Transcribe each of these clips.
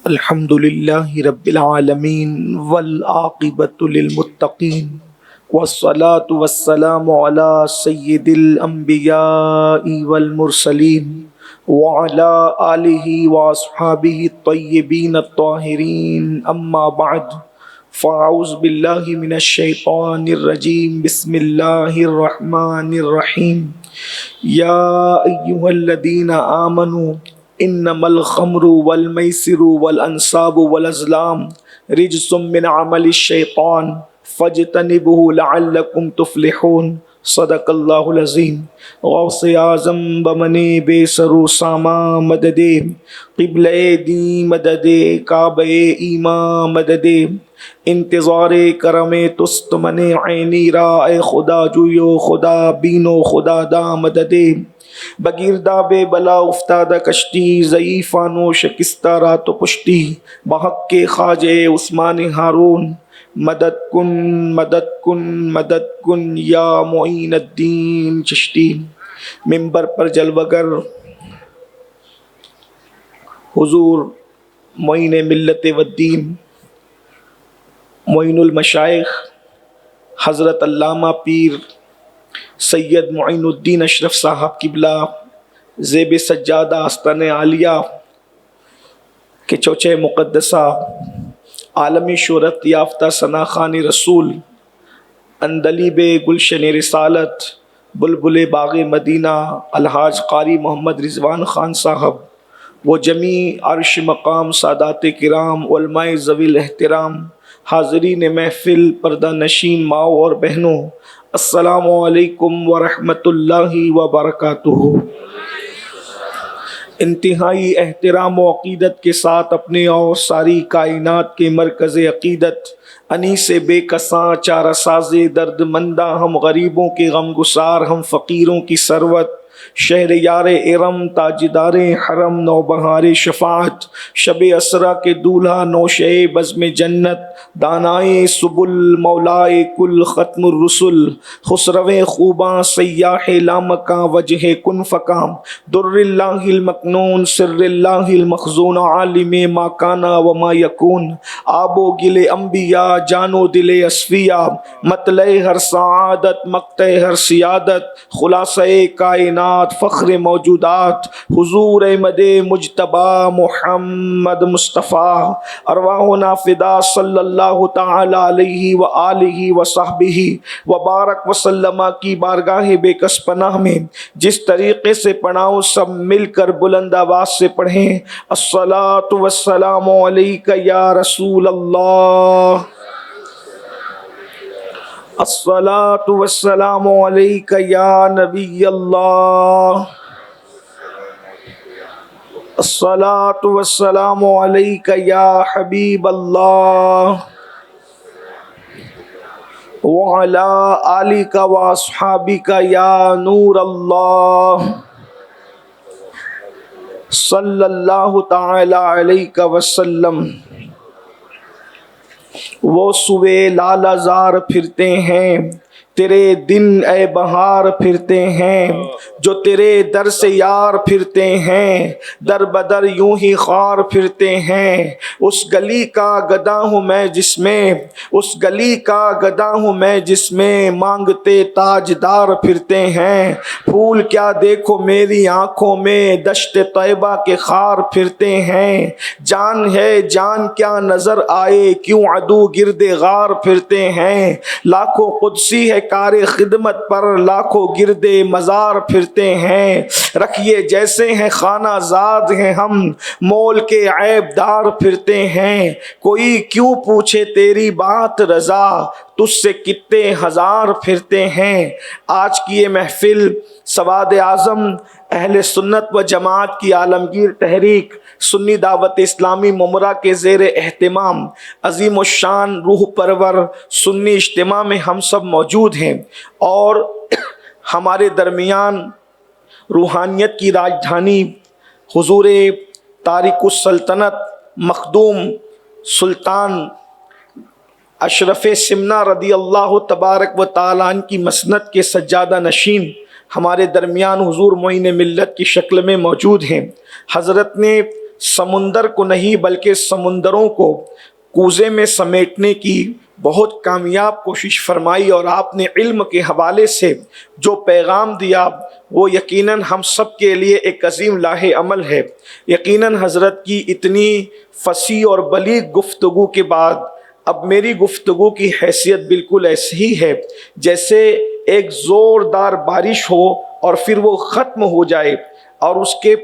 الحمد للہ رب العالمین والعاقبۃ للمتقین والصلاة والسلام علی سید الانبیاء والمرسلین وعلی آلہ واصحابہ الطیبین الطاہرین اما بعد فاعوذ باللہ من الشیطان الرجیم بسم اللہ الرحمن الرحیم یا ایہا الذین آمنوا انما الخمر والمیسر والانصاب والازلام رجس من عمل الشیطان فاجتنبوہ لعلکم تفلحون صدق اللہ العظیم۔ غوث اعظم بمن بے سرو ساما مدد قبلہ دین مدد کعبہ ایمان مدد انتظار کرم تست من عینی را اے خدا جویو خدا بینو خدا دا مدد بگیردہ بے بلا افتادہ کشتی ضعیفانو شکستہ رات و پشتی بحق کے خواجہ عثمان ہارون مدد کن مدد کن مدد کن یا معین الدین چشتی۔ ممبر پر جلوگر حضور معین ملت والدین معین المشائخ حضرت علامہ پیر سید معین الدین اشرف صاحب قبلہ زیب سجادہ آستان عالیہ کے چوچے مقدسہ عالمی شہرت یافتہ ثنا خوان رسول اندلیب گلشن رسالت بلبل باغ مدینہ الحاج قاری محمد رضوان خان صاحب وہ جمیع عرش مقام سادات کرام علماء ذوی الاحترام حاضرین محفل پردہ نشین ماؤں اور بہنوں، السلام علیکم ورحمۃ اللہ وبرکاتہ۔ انتہائی احترام و عقیدت کے ساتھ اپنے اور ساری کائنات کے مرکز عقیدت انیس بے کساں چارہ ساز درد مندہ ہم غریبوں کے غم گسار ہم فقیروں کی ثروت شہر یار ارم تاجدار حرم نوبہار شفاعت شب اسرا کے دولہا نوشے بزم جنت دانائے سبل مولائے کل ختم الرسل خسرو خوباں سیاح لامکاں وجہ کن فکام در اللہ المکنون سر اللہ المخزون عالم ما کانا وما یکون آب و گل انبیاء جانو دل اصفیاء مطلع ہر سعادت مقطع ہر سیادت خلاصہ کائنات فخر موجودات حضور احمد مجتبی محمد مصطفیٰ ارواحنا فدا صلی اللہ تعالی علیہ وآلہ وصحبہ وبارک وسلم کی بارگاہ بے کس پناہ میں جس طریقے سے پڑھاؤں سب مل کر بلند آواز سے پڑھیں الصلاۃ والسلام علیک یا رسول اللہ، الصلاۃ والسلام علیک یا نبی اللہ، الصلاۃ والسلام علیک یا حبیب اللہ وعلی آلک واصحابک یا نور اللہ صلی اللہ تعالی علیہ وسلم۔ وہ سوے لالہ زار پھرتے ہیں تیرے دن اے بہار پھرتے ہیں جو تیرے در سے یار پھرتے ہیں در بدر یوں ہی خوار پھرتے ہیں اس گلی کا گدا ہوں میں جس میں اس گلی کا گدا ہوں میں جس میں مانگتے تاجدار پھرتے ہیں پھول کیا دیکھو میری آنکھوں میں دشت طیبہ کے خار پھرتے ہیں جان ہے جان کیا نظر آئے کیوں عدو گرد غار پھرتے ہیں لاکھوں قدسی ہے کار خدمت پر لاکھوں گرد مزار پھرتے ہیں رکھیے جیسے ہیں خانہ زاد ہیں ہم مول کے عیب دار پھرتے ہیں کوئی کیوں پوچھے تیری بات رضا تجھ سے کتے ہزار پھرتے ہیں۔ آج کی یہ محفل سواد اعظم اہل سنت و جماعت کی عالمگیر تحریک سنی دعوت اسلامی ممرہ کے زیر اہتمام عظیم الشان روح پرور سنی اجتماع میں ہم سب موجود ہیں اور ہمارے درمیان روحانیت کی راجدھانی حضور تارک السلطنت مخدوم سلطان اشرف سمنا رضی اللہ تبارک و تعالیٰ عنہ کی مسند کے سجادہ نشین ہمارے درمیان حضور معین ملت کی شکل میں موجود ہیں۔ حضرت نے سمندر کو نہیں بلکہ سمندروں کو کوزے میں سمیٹنے کی بہت کامیاب کوشش فرمائی، اور آپ نے علم کے حوالے سے جو پیغام دیا وہ یقیناً ہم سب کے لیے ایک عظیم لاہ عمل ہے۔ یقیناً حضرت کی اتنی فصیح اور بلیغ گفتگو کے بعد اب میری گفتگو کی حیثیت بالکل ایسی ہی ہے جیسے ایک زوردار بارش ہو اور پھر وہ ختم ہو جائے اور اس کے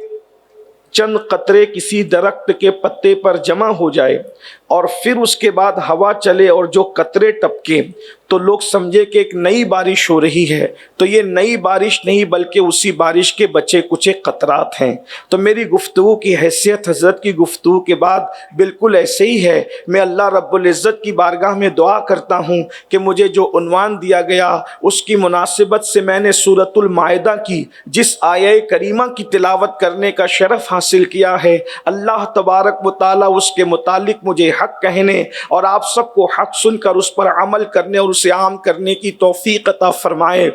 چند قطرے کسی درخت کے پتے پر جمع ہو جائے اور پھر اس کے بعد ہوا چلے اور جو قطرے ٹپکے تو لوگ سمجھے کہ ایک نئی بارش ہو رہی ہے، تو یہ نئی بارش نہیں بلکہ اسی بارش کے بچے کچھ قطرات ہیں۔ تو میری گفتگو کی حیثیت حضرت کی گفتگو کے بعد بالکل ایسے ہی ہے۔ میں اللہ رب العزت کی بارگاہ میں دعا کرتا ہوں کہ مجھے جو عنوان دیا گیا اس کی مناسبت سے میں نے سورۃ المائدہ کی جس آیہ کریمہ کی تلاوت کرنے کا شرف حاصل کیا ہے، اللہ تبارک و تعالیٰ اس کے متعلق مجھے حق کہنے اور آپ سب کو حق سن کر اس پر عمل کرنے اور اسے عام کرنے کی توفیق عطا فرمائے۔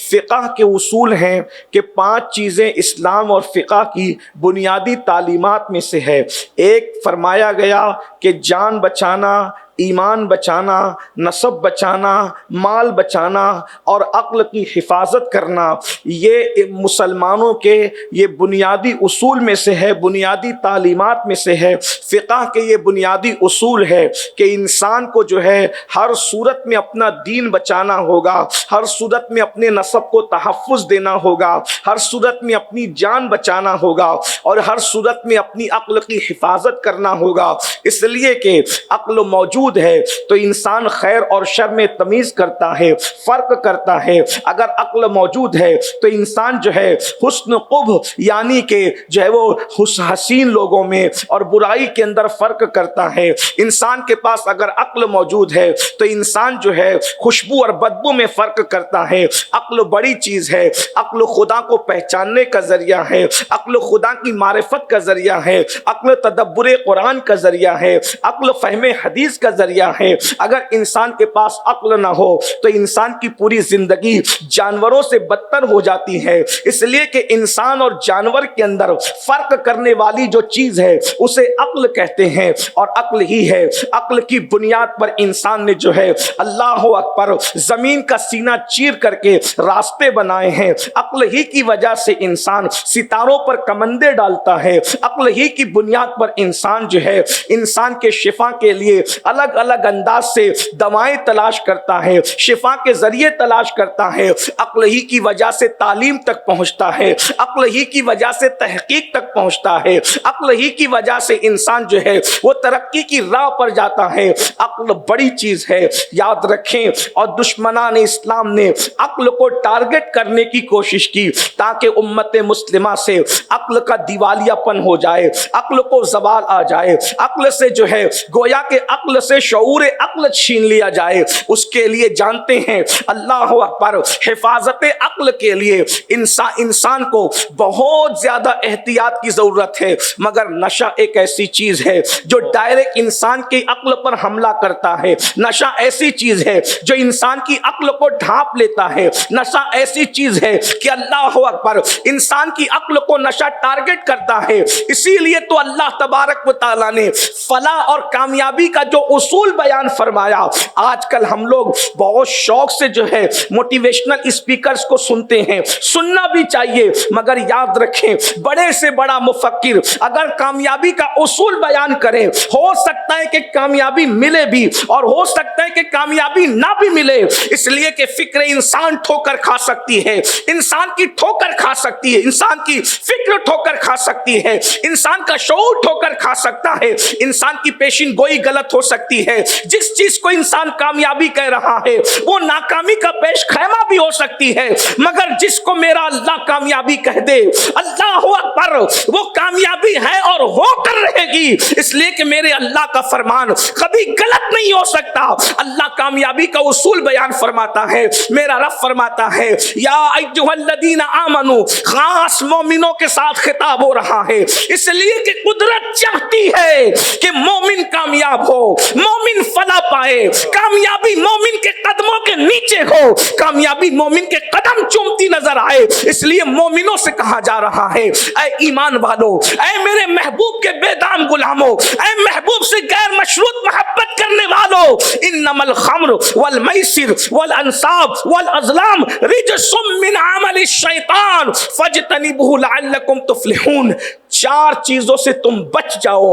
فقہ کے اصول ہیں کہ 5 چیزیں اسلام اور فقہ کی بنیادی تعلیمات میں سے ہے۔ ایک فرمایا گیا کہ جان بچانا، ایمان بچانا، نسب بچانا، مال بچانا اور عقل کی حفاظت کرنا، یہ مسلمانوں کے یہ بنیادی اصول میں سے ہے، بنیادی تعلیمات میں سے ہے۔ فقہ کے یہ بنیادی اصول ہے کہ انسان کو جو ہے ہر صورت میں اپنا دین بچانا ہوگا، ہر صورت میں اپنے نسب کو تحفظ دینا ہوگا، ہر صورت میں اپنی جان بچانا ہوگا اور ہر صورت میں اپنی عقل کی حفاظت کرنا ہوگا، اس لیے کہ عقل موجود ہے تو انسان خیر اور شر میں تمیز کرتا ہے، فرق کرتا ہے۔ اگر عقل موجود ہے تو انسان جو ہے حسن قبح یعنی کہ جو ہے وہ حسین لوگوں میں اور برائی کے اندر فرق کرتا ہے۔ انسان کے پاس اگر عقل موجود ہے تو انسان جو ہے خوشبو اور بدبو میں فرق کرتا ہے۔ عقل بڑی چیز ہے، عقل خدا کو پہچاننے کا ذریعہ ہے، عقل خدا کی معرفت کا ذریعہ ہے، عقل تدبر قرآن کا ذریعہ ہے، عقل فہم حدیث کا ذریعہ ہے۔ اگر انسان کے پاس عقل نہ ہو تو انسان کی پوری زندگی جانوروں سے بدتر ہو جاتی ہے، اس لیے کہ انسان اور جانور کے اندر فرق کرنے والی جو چیز ہے اسے عقل کہتے ہیں، اور عقل ہی ہے۔ عقل کی بنیاد پر انسان نے جو ہے اللہ اکبر زمین کا سینہ چیر کر کے راستے بنائے ہیں۔ عقل ہی کی وجہ سے انسان ستاروں پر کمندے ڈالتا ہے۔ عقل ہی کی بنیاد پر انسان جو ہے انسان کے شفا کے لیے الگ الگ انداز سے دوائیں تلاش کرتا ہے، شفا کے ذریعے تلاش کرتا ہے۔ عقل ہی کی وجہ سے تعلیم تک پہنچتا ہے، عقل ہی کی وجہ سے تحقیق تک پہنچتا ہے، عقل ہی کی وجہ سے انسان جو ہے وہ ترقی کی راہ پر جاتا ہے۔ عقل بڑی چیز ہے، یاد رکھیں۔ اور دشمنان اسلام نے عقل کو ٹارگٹ کرنے کی کوشش کی تاکہ امت مسلمہ سے عقل کا دیوالیہ پن ہو جائے، عقل کو زوال آ جائے، عقل سے جو ہے گویا کہ عقل سے شعور عقل چھین لیا جائے۔ اس کے لیے جانتے ہیں اللہ اکبر حفاظت عقل کے لیے انسان کو بہت زیادہ احتیاط کی ضرورت ہے، مگر نشہ ایک ایسی چیز ہے جو ڈائریکٹ انسان کی عقل پر حملہ کرتا ہے۔ نشہ ایسی چیز ہے جو انسان کی عقل کو ڈھانپ لیتا ہے۔ نشہ ایسی چیز ہے کہ اللہ اکبر انسان کی عقل کو نشہ ٹارگٹ کرتا ہے۔ اسی لیے تو اللہ تبارک و تعالیٰ نے فلاح اور کامیابی کا جو اصول بیان فرمایا، آج کل ہم لوگ بہت شوق سے جو ہے موٹیویشنل اسپیکرز کو سنتے ہیں، سننا بھی چاہیے، مگر یاد رکھیں بڑے سے بڑا مفکر اگر کامیابی کا اصول بیان کرے ہو سکتا ہے کہ کامیابی ملے بھی اور ہو سکتا ہے کہ کامیابی نہ بھی ملے، اس لیے کہ فکر انسان ٹھوکر کھا سکتی ہے، انسان کی ٹھوکر کھا سکتی ہے، انسان کی فکر ٹھوکر کھا سکتی ہے، انسان کا شعور ٹھوکر کھا سکتا ہے، انسان کی پیشین گوئی غلط ہو سکتی ہے۔ جس چیز کو انسان کامیابی کہہ رہا ہے وہ ناکامی کا پیش خیمہ بھی ہو سکتی ہے، مگر جس کو میرا اللہ کامیابی کہہ دے اللہ اکبر وہ کامیابی ہے اور ہو کر رہے گی، اس لیے کہ میرے اللہ کا فرمان کبھی غلط نہیں ہو سکتا۔ اللہ کامیابی کا اصول بیان فرماتا ہے، میرا رب فرماتا ہے یا ایھا الذین آمنو، خاص مومنوں کے ساتھ خطاب ہو رہا ہے، اس لیے کہ قدرت چاہتی ہے کہ مومن کامیاب ہو, مومن فلاح پائے, کامیابی مومن کے قدموں کے نیچے ہو, کامیابی مومن کے قدم چومتی نظر آئے. اس لیے مومنوں سے کہا جا رہا ہے, اے ایمان والو, اے میرے محبوب کے بے دام غلاموں, اے محبوب سے غیر مشروط محبت کرنے والو, انما الخمر والمیسر والانصاب والازلام رجس من عمل الشیطان فاجتنبوه لعلکم تفلحون. 4 چیزوں سے تم بچ جاؤ,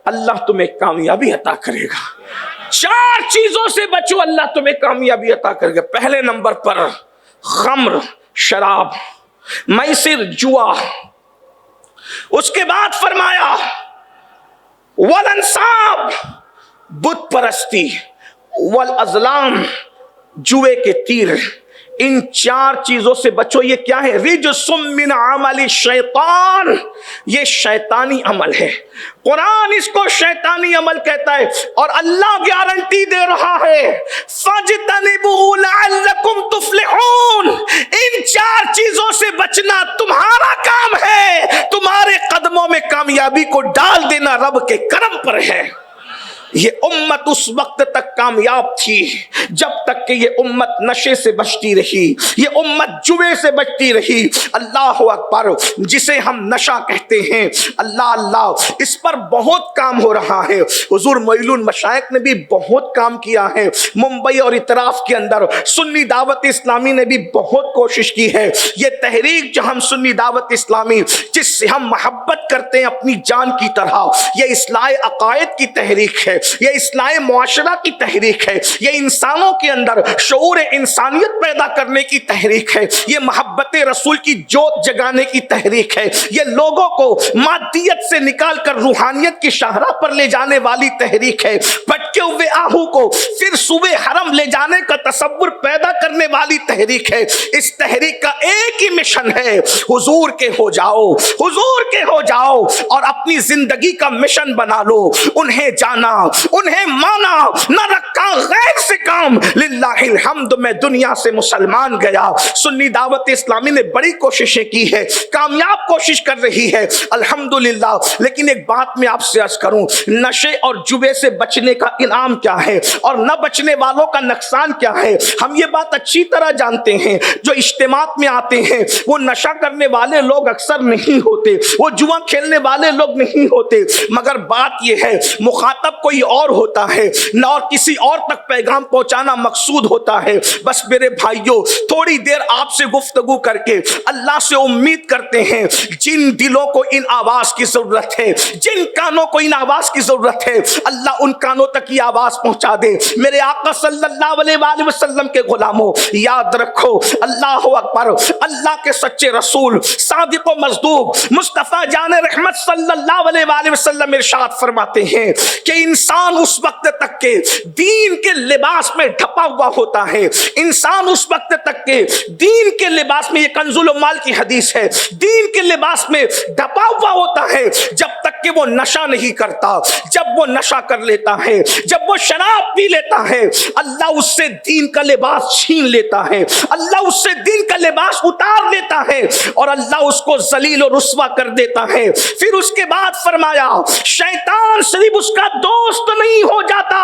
اللہ تمہیں کامیابی عطا کرے گا. 4 چیزوں سے بچو, اللہ تمہیں کامیابی عطا کرے گا. پہلے نمبر پر خمر شراب, میسر جوا, اس کے بعد فرمایا والانصاب بت پرستی, والازلام جوے کے تیر. ان 4 چیزوں سے بچو. یہ کیا ہے؟ رجس من عمل الشیطان, یہ شیطانی عمل ہے. قرآن اس کو شیطانی عمل کہتا ہے اور اللہ گارنٹی دے رہا ہے فاجتنبوہ لعلکم تفلحون. ان 4 چیزوں سے بچنا تمہارا کام ہے, تمہارے قدموں میں کامیابی کو ڈال دینا رب کے کرم پر ہے. یہ امت اس وقت تک کامیاب تھی جب تک کہ یہ امت نشے سے بچتی رہی, یہ امت جوے سے بچتی رہی. اللہ اکبر, جسے ہم نشہ کہتے ہیں, اللہ اللہ, اس پر بہت کام ہو رہا ہے. حضور معین المشائخ نے بھی بہت کام کیا ہے. ممبئی اور اطراف کے اندر سنی دعوت اسلامی نے بھی بہت کوشش کی ہے. یہ تحریک جو ہم سنی دعوت اسلامی, جس سے ہم محبت کرتے ہیں اپنی جان کی طرح, یہ اصلاح عقائد کی تحریک ہے, یہ اصلاح معاشرہ کی تحریک ہے, یہ انسانوں کے اندر شعور انسانیت پیدا کرنے کی تحریک ہے, یہ محبت رسول کی جوت جگانے کی تحریک ہے, یہ لوگوں کو مادیت سے نکال کر روحانیت کی شاہراہ پر لے جانے والی تحریک ہے, بھٹکے ہوئے آہو کو پھر صوبے حرم لے جانے کا تصور پیدا کرنے والی تحریک ہے. اس تحریک کا ایک ہی مشن ہے, حضور کے ہو جاؤ, حضور کے ہو جاؤ اور اپنی زندگی کا مشن بنا لو. انہیں جانا, انہیں مانا, نہ رکھا غیر سے کام. للہ الحمد, میں دنیا سے مسلمان گیا. سنی دعوت اسلامی نے بڑی کوششیں کی ہے, کامیاب کوشش کر رہی ہے الحمدللہ. لیکن ایک بات میں آپ سے عرض کروں, نشے اور جوے سے بچنے کا انعام کیا ہے اور نہ بچنے والوں کا نقصان کیا ہے, ہم یہ بات اچھی طرح جانتے ہیں. جو اجتماعات میں آتے ہیں وہ نشہ کرنے والے لوگ اکثر نہیں ہوتے, وہ جوا کھیلنے والے لوگ نہیں ہوتے, مگر بات یہ ہے مخاطب کوئی اور ہوتا ہے, نہ اور کسی اور تک پیغام پہنچانا مقصود ہوتا ہے. بس میرے بھائیوں, تھوڑی دیر آپ سے گفتگو کر کے اللہ سے امید کرتے ہیں جن دلوں کو ان آواز کی ضرورت ہے, جن کانوں کو ان آواز کی ضرورت ہے, اللہ ان کانوں تک یہ آواز پہنچا دے. میرے آقا صلی اللہ علیہ وآلہ وسلم کے غلاموں, یاد رکھو, اللہ اکبر, اللہ کے سچے رسول صادق و مصدوق مصطفیٰ جان رحمت صلی اللہ علیہ وآلہ وسلم ارشاد فرماتے ہیں کہ انسان اس وقت تک کے دین کے لباس میں ڈھپا ہوا ہوتا ہے, انسان اس وقت تک کے دین کے لباس میں, یہ کنز العمال کی حدیث ہے, دین کے لباس میں ڈھپا ہوا ہوتا ہے جب تک کہ وہ نشہ نہیں کرتا. جب وہ نشہ کر لیتا ہے, جب وہ شراب پی لیتا ہے, اللہ اس سے دین کا لباس چھین لیتا ہے, اللہ اس سے دین کا لباس اتار لیتا ہے اور اللہ اس کو ذلیل و رسوا کر دیتا ہے. پھر اس کے بعد فرمایا شیطان صرف اس کا دوست نہیں ہو جاتا,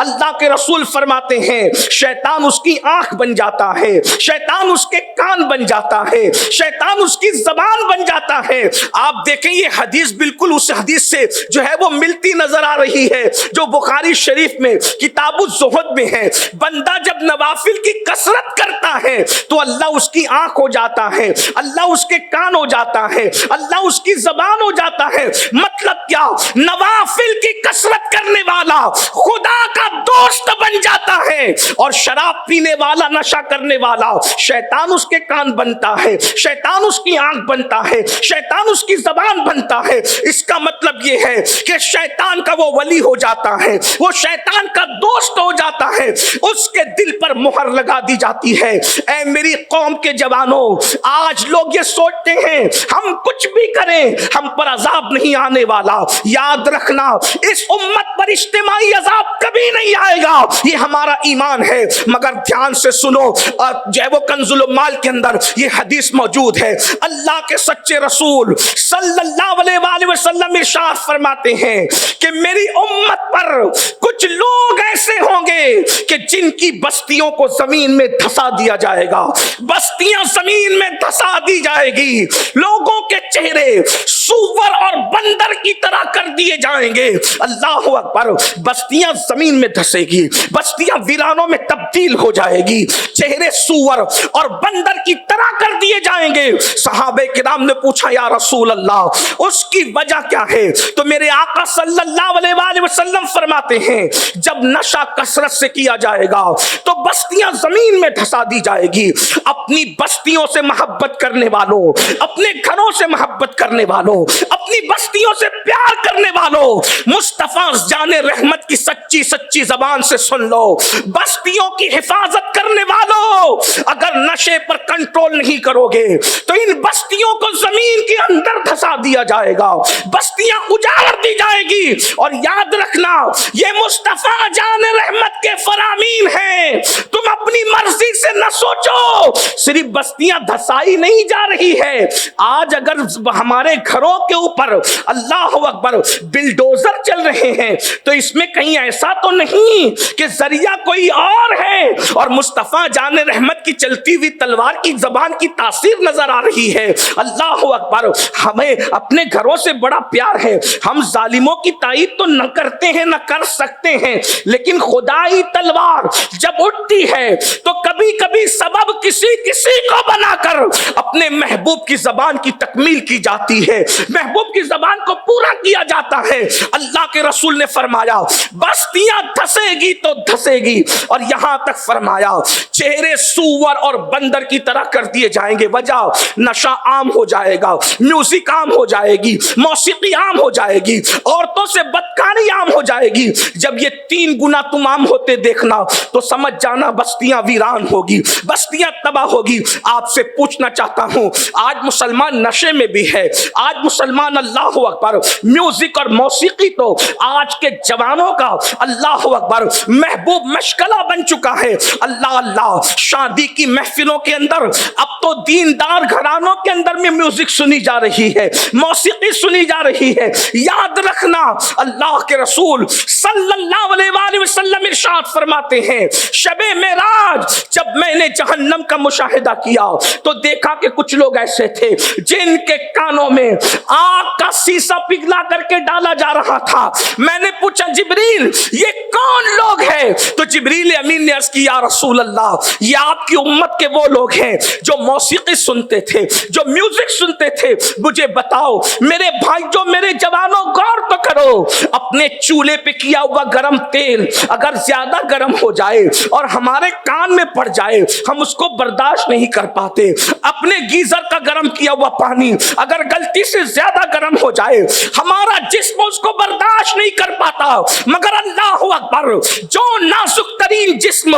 اللہ کے رسول فرماتے ہیں شیطان اس کی آنکھ بن جاتا ہے, شیطان اس کے کان بن جاتا ہے, شیطان اس کی زبان بن جاتا ہے. آپ دیکھیں یہ حدیث بالکل اس حدیث سے جو ہے وہ ملتی نظر آ رہی ہے جو بخاری شریف میں کتاب الزہد میں ہے. بندہ جب نوافل کی کثرت کرتا ہے تو اللہ اس کی آنکھ ہو جاتا ہے, اللہ اس کے کان ہو جاتا ہے, اللہ اس کی زبان ہو جاتا ہے. مطلب کیا, نوافل کی کثرت کرنے والا خدا کا دوست بن جاتا ہے اور شراب پینے والا, نشہ کرنے والا, شیطان اس کے کان بنتا ہے, شیطان اس کی آنکھ بنتا ہے, شیطان اس کی زبان بنتا ہے. اس کا مطلب یہ ہے کہ شیطان کا وہ ولی ہو جاتا ہے, وہ شیطان کا دوست ہو جاتا ہے, اس کے دل پر مہر لگا دی جاتی ہے. اے میری قوم کے جوانوں, آج لوگ یہ سوچتے ہیں ہم کچھ بھی کریں ہم پر عذاب نہیں آنے والا. یاد رکھنا, اس امت پر اجتماعی عذاب کبھی نہیں آئے گا، یہ ہمارا ایمان ہے۔ مگر دھیان سے سنو، جو ہے وہ کنزُ المال کے اندر یہ حدیث موجود ہے، اللہ کے سچے رسول صلی اللہ علیہ وآلہ وسلم ارشاد فرماتے ہیں کہ میری امت پر کچھ لوگ ایسے ہوں گے کہ جن کی بستیوں کو زمین میں دھسا دیا جائے گا، بستیاں زمین میں دھسا دی جائے گی، لوگوں کے چہرے سور اور بندر کی طرح کر دیے جائیں گے۔ اللہ اکبر، بستیاں زمین میں دھسے گی، بستیاں ویرانوں میں تبدیل ہو جائے گی، چہرے سور اور بندر کی طرح کر دیے جائیں گے۔ صحابہ کرام نے پوچھا یا رسول اللہ اس کی وجہ کیا ہے؟ تو میرے آقا صلی اللہ علیہ وآلہ وسلم فرماتے ہیں جب نشہ کثرت سے کیا جائے گا تو بستیاں زمین میں دھسا دی جائے گی۔ اپنی بستیوں سے محبت کرنے والوں، اپنے گھروں سے محبت کرنے والوں، اپنی بستیوں سے پیار کرنے والوں، مصطفیٰ جان رحمت کی سچی سچی زبان سے سن لو، بستیوں کی حفاظت کرنے والوں، اگر نشے پر کنٹرول نہیں کرو گے تو ان بستیوں کو زمین کے اندر دھسا دیا جائے گا، بستیاں اجاڑ دی جائے گی۔ اور یاد رکھنا یہ مصطفیٰ جان رحمت کے فرامین ہیں، تم اپنی مرضی سے نہ سوچو۔ صرف بستیاں دھسائی نہیں جا رہی ہے، آج اگر ہمارے گھروں کے اوپر اللہ اکبر بلڈوزر چل رہے ہیں تو اس میں کہیں ایسا تو نہیں کہ ذریعہ کوئی اور ہے اور مصطفیٰ جان رحمت کی چلتی ہوئی تلوار کی زبان کی تاثیر نظر آ رہی ہے۔ اللہ اکبر، ہمیں اپنے گھروں سے بڑا پیار ہے، ہم ظالموں کی تائید تو نہ کرتے ہیں نہ کر سکتے ہیں، لیکن خدائی تلوار جب اٹھتی ہے تو کبھی کبھی سبب کسی کو بنا کر اپنے محبوب کی زبان کی تکمیل کی جاتی ہے، محبوب کی زبان کو پورا کیا جاتا ہے۔ اللہ کے رسول نے فرمایا بستیاں دھسے گی تو دھسے گی، اور یہاں تک فرمایا چہرے سور اور بندر کی طرح کر دیے جائیں گے۔ وجہ نشہ عام ہو جائے گا، میوزک عام ہو جائے گی، موسیقی عام ہو جائے گی، عورتوں سے بدکاری عام ہو جائے گی۔ جب یہ تین گنا تم عام ہوتے دیکھنا تو سمجھ جانا بستیاں ویران ہوگی، بستیاں تباہ ہوگی۔ آپ سے پوچھنا چاہتا ہوں، آج مسلمان نشے میں بھی ہے، آج مسلمان اللہ اکبر میوزک اور موسیقی تو آج کے جوانوں کا اللہ اکبر محبوب مشغلہ بن چکا ہے۔ اللہ اللہ، شادی کی محفلوں کے اندر اب تو دیندار گھرانوں کے اندر میں میوزک سنی جا رہی ہے، موسیقی سنی جا رہی ہے۔ یاد رکھنا اللہ کے رسول صلی اللہ علیہ وآلہ وسلم ارشاد فرماتے ہیں شب معراج جب میں نے جہنم کا مشاہدہ کیا تو دیکھا کہ کچھ لوگ ایسے تھے جن کے کانوں میں آگ کا سیسا پگھلا کر کے ڈالا جا رہا تھا۔ میں نے پوچھا جبریل یہ کون لوگ ہیں؟ تو جبریل امین نے عرض کی یا رسول اللہ یہ آپ کی امت کے وہ لوگ ہیں جو موسیقی سنتے تھے، جو میوزک سنتے تھے۔ مجھے بتاؤ میرے بھائی، جو میرے جوانوں، غور تو کرو، اپنے چولہے پہ کیا ہوا گرم تیل اگر زیادہ گرم ہو جائے اور ہمارے کان میں پڑ جائے ہم اس کو برداشت نہیں کر پاتے۔ اپنے گیزر کا گرم کیا ہوا پانی اگر غلطی سے زیادہ گرم ہو جائے ہمارا جسم اس کو برداشت نہیں کر پاتا، مگر اللہ اکبر جو نازک ترین جسم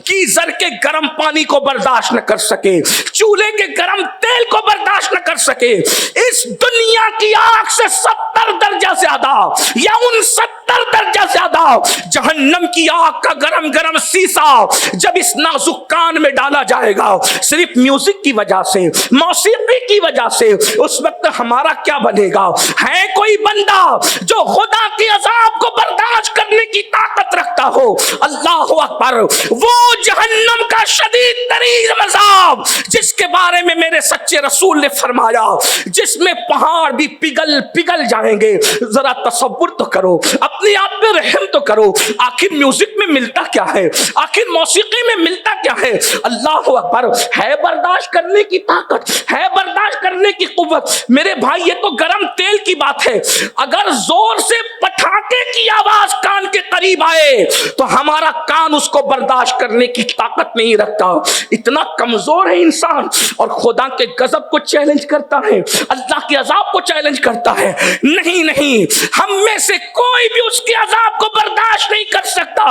گیزر کے گرم پانی کو برداشت نہ کر سکے، چولہے کے گرم تیل کو برداشت نہ کر سکے، اس دنیا کی آگ سے 70 درجہ زیادہ یا 69 درجہ زیادہ جہنم کی آگ کا گرم گرم سیسا جب اس نازک کان میں ڈالا جائے گا صرف میوزک کی وجہ سے، موسیقی کی وجہ سے، اس وقت ہمارا کیا بنے گا؟ ہے کوئی بندہ جو خدا کے عذاب کو برداشت کرنے کی طاقت رکھتا ہو؟ اللہ اکبر، وہ جہنم کا شدید ترین عذاب جس کے بارے میں میرے سچے رسول نے فرمایا جس میں پہاڑ بھی پگھل جائیں گے۔ ذرا تصور تو کرو، اپنے آپ پہ رحم تو کرو، آخر میوزک میں ملتا کیا ہے؟ آخر موسیقی میں ملتا کیا ہے؟ اللہ اکبر، ہے برداشت کرنے کی طاقت، ہے برداشت کرنے کی قوت۔ میرے بھائی یہ تو گرم تیل کی بات ہے، اگر زور سے پٹاخے کی آواز کان کے قریب آئے تو ہمارا کان اس کو برداشت کرنے کی طاقت نہیں رکھتا۔ اتنا کمزور ہے انسان، اور خدا کے غضب کو چیلنج کرتا ہے، اللہ کے عذاب کو چیلنج کرتا ہے۔ نہیں نہیں، ہم میں سے کوئی بھی اس کے عذاب کو برداشت نہیں کر سکتا۔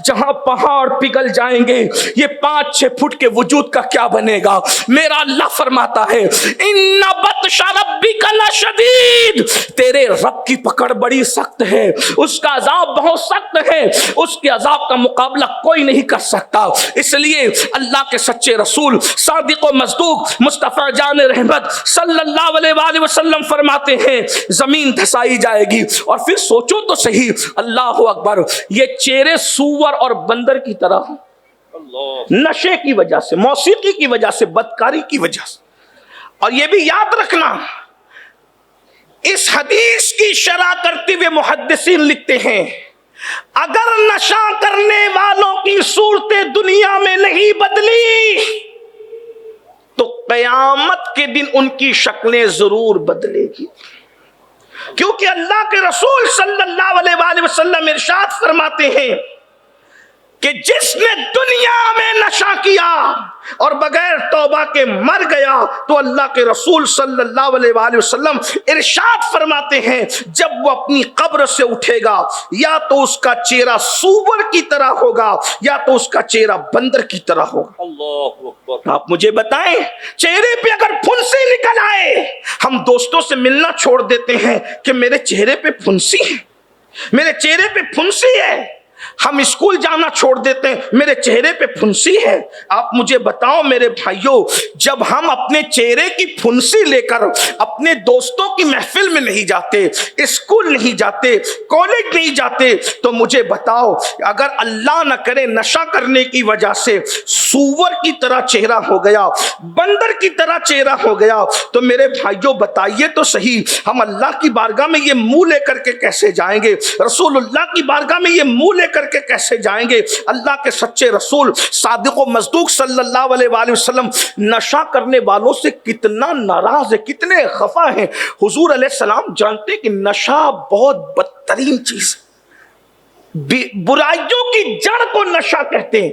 جہاں پہاڑ پگھل جائیں گے یہ 5-6 فٹ کے وجود کا کیا بنے گا؟ میرا اللہ فرماتا ہے ان بطش ربک لشدید، تیرے رب کی پکڑ بڑی سخت ہے، اس کا عذاب بہت سخت رہے اس کے عذاب کا مقابلہ کوئی نہیں کر سکتا. اس لیے اللہ کے سچے رسول صادق و مصدوق مصطفیٰ جان رحمت صلی اللہ علیہ وآلہ وسلم فرماتے ہیں زمین دھسائی جائے گی. اور پھر سوچو تو صحیح, اللہ اکبر, یہ چہرے سور اور بندر کی طرح, نشے کی وجہ سے, موسیقی کی وجہ سے, بدکاری کی وجہ سے. اور یہ بھی یاد رکھنا, اس حدیث کی شرح کرتے ہوئے محدثین لکھتے ہیں اگر نشہ کرنے والوں کی صورتیں دنیا میں نہیں بدلی تو قیامت کے دن ان کی شکلیں ضرور بدلے گی. کیونکہ اللہ کے رسول صلی اللہ علیہ وآلہ وسلم ارشاد فرماتے ہیں کہ جس نے دنیا میں نشہ کیا اور بغیر توبہ کے مر گیا تو اللہ کے رسول صلی اللہ علیہ وآلہ وسلم ارشاد فرماتے ہیں جب وہ اپنی قبر سے اٹھے گا یا تو اس کا چہرہ سور کی طرح ہوگا یا تو اس کا چہرہ بندر کی طرح ہوگا. اللہ اکبر. آپ مجھے بتائیں, چہرے پہ اگر پھنسی نکل آئے, ہم دوستوں سے ملنا چھوڑ دیتے ہیں کہ میرے چہرے پہ پھنسی ہے, میرے چہرے پہ پھنسی ہے. ہم اسکول جانا چھوڑ دیتے ہیں, میرے چہرے پہ پھنسی ہے. آپ مجھے بتاؤ میرے بھائیوں, جب ہم اپنے چہرے کی پھنسی لے کر اپنے دوستوں کی محفل میں نہیں جاتے, اسکول نہیں جاتے, کالج نہیں جاتے, تو مجھے بتاؤ اگر اللہ نہ کرے نشہ کرنے کی وجہ سے سور کی طرح چہرہ ہو گیا, بندر کی طرح چہرہ ہو گیا, تو میرے بھائیوں بتائیے تو صحیح ہم اللہ کی بارگاہ میں یہ منہ لے کر کے کیسے جائیں گے, رسول اللہ کی بارگاہ میں یہ منہ لے کر کے کیسے جائیں گے. اللہ کے سچے رسول صادق و مصدوق صلی اللہ علیہ وآلہ وسلم نشہ کرنے والوں سے کتنا ناراض ہے, کتنے خفا ہیں. حضور علیہ السلام جانتے ہیں کہ نشہ بہت بدترین چیز ہے, برائیوں کی جڑ کو نشہ کہتے ہیں.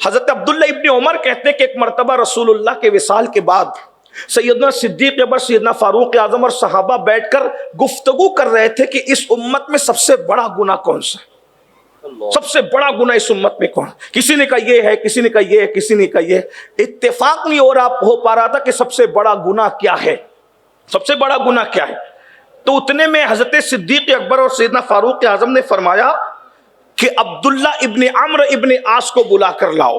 حضرت عبداللہ ابن عمر کہتے ہیں کہ ایک مرتبہ رسول اللہ کے وصال کے بعد سیدنا صدیق اکبر, سیدنا فاروق اعظم اور صحابہ بیٹھ کر گفتگو کر رہے تھے کہ اس امت میں سب سے بڑا گناہ کون سا ہے, سب سے بڑا گناہ اس امت میں کون. کسی نے کہا یہ ہے, کسی نے کہا یہ ہے, کسی نے کہا یہ. اتفاق نہیں ہو پا رہا تھا کہ سب سے بڑا گناہ کیا ہے, سب سے بڑا گناہ کیا ہے. تو اتنے میں حضرت صدیق اکبر اور سیدنا فاروق اعظم نے فرمایا کہ عبداللہ ابن عمرو ابن عاص کو بلا کر لاؤ,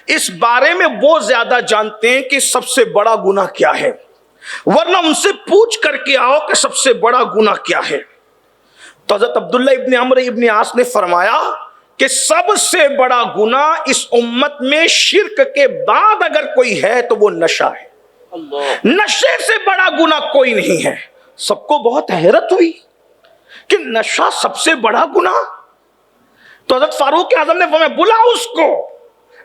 اس بارے میں وہ زیادہ جانتے ہیں کہ سب سے بڑا گناہ کیا ہے, ورنہ ان سے پوچھ کر کے آؤ کہ سب سے بڑا گناہ کیا ہے. تو حضرت عبداللہ ابن عمرو ابن عاص نے فرمایا کہ سب سے بڑا گناہ اس امت میں شرک کے بعد اگر کوئی ہے تو وہ نشہ ہے. نشے سے بڑا گناہ کوئی نہیں ہے. سب کو بہت حیرت ہوئی کہ نشہ سب سے بڑا گناہ. تو حضرت فاروق اعظم نے فرمایا بلاؤ اس کو,